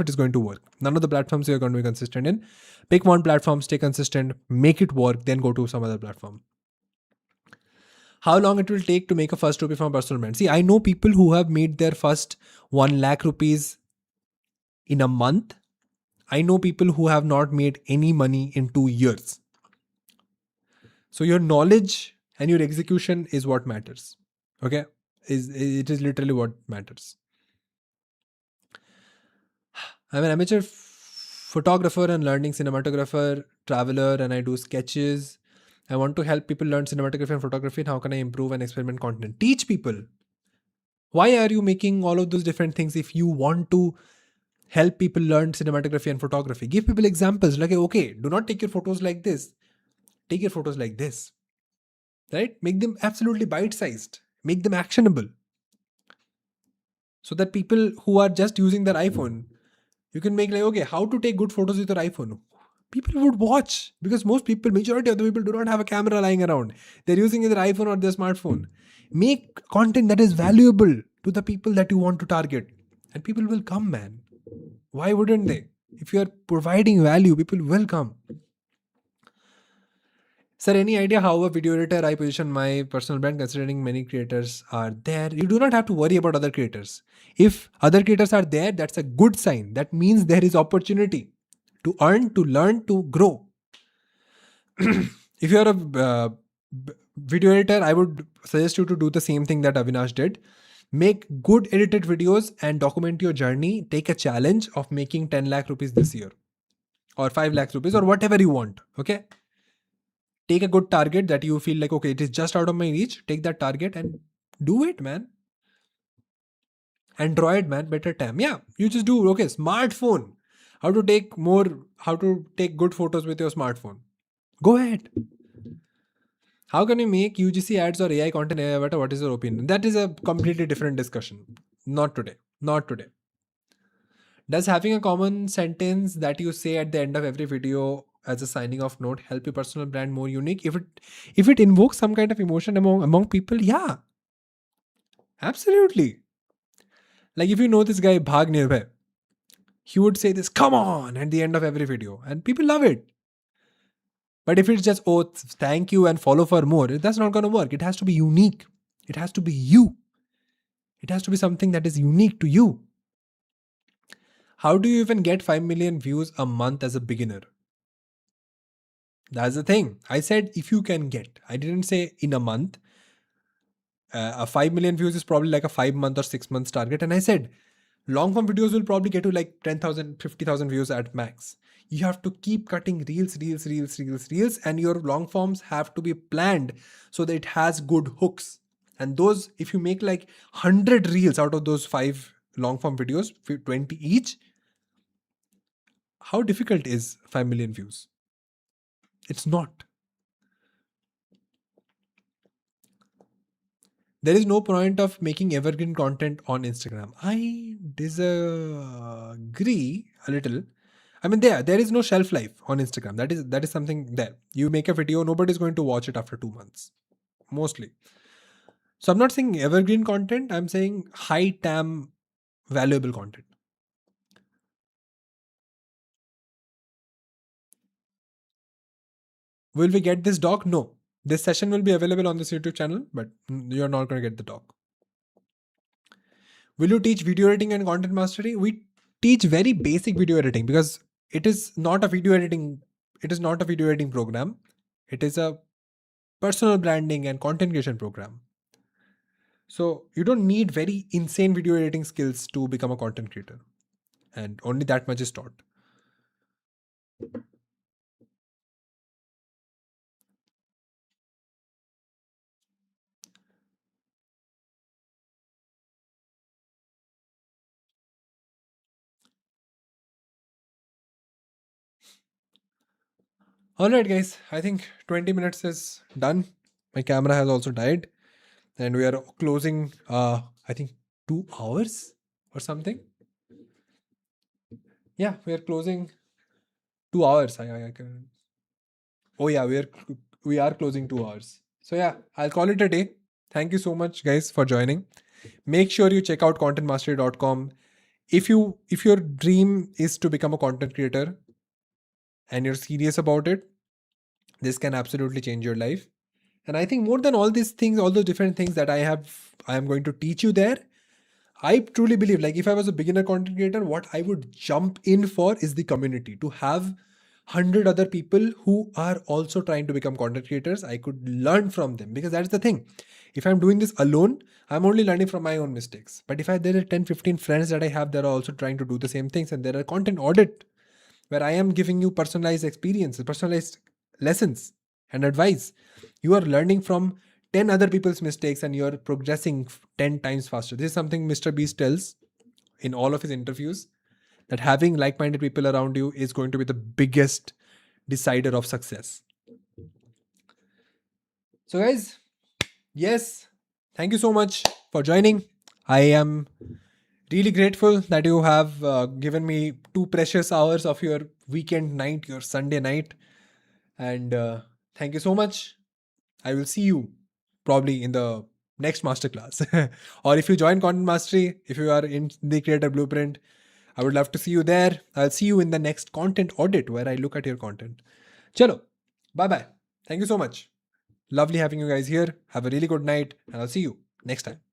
Speaker 1: is going to work. None of the platforms you're going to be consistent in. Pick one platform, stay consistent, make it work, then go to some other platform. How long it will take to make a first rupee from a personal brand? See, I know people who have made their first 1 lakh rupees in a month. I know people who have not made any money in 2 years. So your knowledge and your execution is what matters. Okay? It is literally what matters. I'm an amateur photographer and learning cinematographer, traveler, and I do sketches. I want to help people learn cinematography and photography. And how can I improve and experiment content? Teach people. Why are you making all of those different things if you want to help people learn cinematography and photography? Give people examples like, okay, do not take your photos like this. Take your photos like this. Right? Make them absolutely bite-sized. Make them actionable. So that people who are just using their iPhone, you can make like, okay, how to take good photos with your iPhone. People would watch, because majority of the people do not have a camera lying around. They're using either iPhone or their smartphone. Make content that is valuable to the people that you want to target. And people will come, man. Why wouldn't they? If you are providing value, people will come. Sir, any idea how a video editor I position my personal brand, considering many creators are there? You do not have to worry about other creators. If other creators are there, that's a good sign. That means there is opportunity to earn, to learn, to grow. If you are a video editor, I would suggest you to do the same thing that Avinash did. Make good edited videos and document your journey. Take a challenge of making 10 lakh rupees this year, or 5 lakh rupees, or whatever you want. Okay. Take a good target that you feel like, okay, it is just out of my reach. Take that target and do it, man. Android, man, better time. Yeah, you just do, okay, smartphone. How to take good photos with your smartphone. Go ahead. How can you make UGC ads or AI content avatar? What is your opinion? That is a completely different discussion. Not today. Not today. Does having a common sentence that you say at the end of every video as a signing off note help your personal brand more unique? If it invokes some kind of emotion among people, yeah, absolutely. Like if you know this guy Bhag Nirbhay, he would say this "come on" at the end of every video, and people love it. But if it's just thank you and follow for more, that's not going to work. It has to be unique. It has to be you. It has to be something that is unique to you. How do you even get 5 million views a month as a beginner? That's the thing. I said if you can get. I didn't say in a month. A 5 million views is probably like a 5 month or 6 months target. And I said Long form videos will probably get to like 10,000, 50,000 views at max. You have to keep cutting reels, reels, reels, reels, reels, and your long forms have to be planned so that it has good hooks. And those, if you make like 100 reels out of those 5 long form videos, 20 each, how difficult is 5 million views? It's not. There is no point of making evergreen content on Instagram. I disagree a little. I mean, there is no shelf life on Instagram. That is something there. You make a video, nobody's going to watch it after 2 months, mostly. So I'm not saying evergreen content. I'm saying high TAM, valuable content. Will we get this doc? No. This session will be available on this YouTube channel, but you're not going to get the doc. Will you teach video editing and content mastery? We teach very basic video editing because it is not a video editing. It is not a video editing program. It is a personal branding and content creation program. So you don't need very insane video editing skills to become a content creator, and only that much is taught. All right, guys. I think 20 minutes is done. My camera has also died, and we are closing. I think 2 hours or something. Yeah, we are closing 2 hours. I can. Oh yeah, we are closing 2 hours. So yeah, I'll call it a day. Thank you so much, guys, for joining. Make sure you check out contentmastery.com. If your dream is to become a content creator and you're serious about it, this can absolutely change your life. And I think more than all these things, all those different things that I am going to teach you there, I truly believe, like, if I was a beginner content creator, what I would jump in for is the community, to have 100 other people who are also trying to become content creators. I could learn from them, because that's the thing. If I'm doing this alone, I'm only learning from my own mistakes. But if there are 10, 15 friends that I have that are also trying to do the same things, and there are content audit where I am giving you personalized experiences, personalized lessons and advice. You are learning from 10 other people's mistakes and you are progressing 10 times faster. This is something Mr. Beast tells in all of his interviews, that having like minded people around you is going to be the biggest decider of success. So, guys, yes, thank you so much for joining. I am really grateful that you have given me 2 precious hours of your weekend night, your Sunday night. And thank you so much. I will see you probably in the next masterclass. Or if you join Content Mastery, if you are in the Creator Blueprint, I would love to see you there. I'll see you in the next content audit where I look at your content. Chalo, bye bye. Thank you so much. Lovely having you guys here. Have a really good night, and I'll see you next time.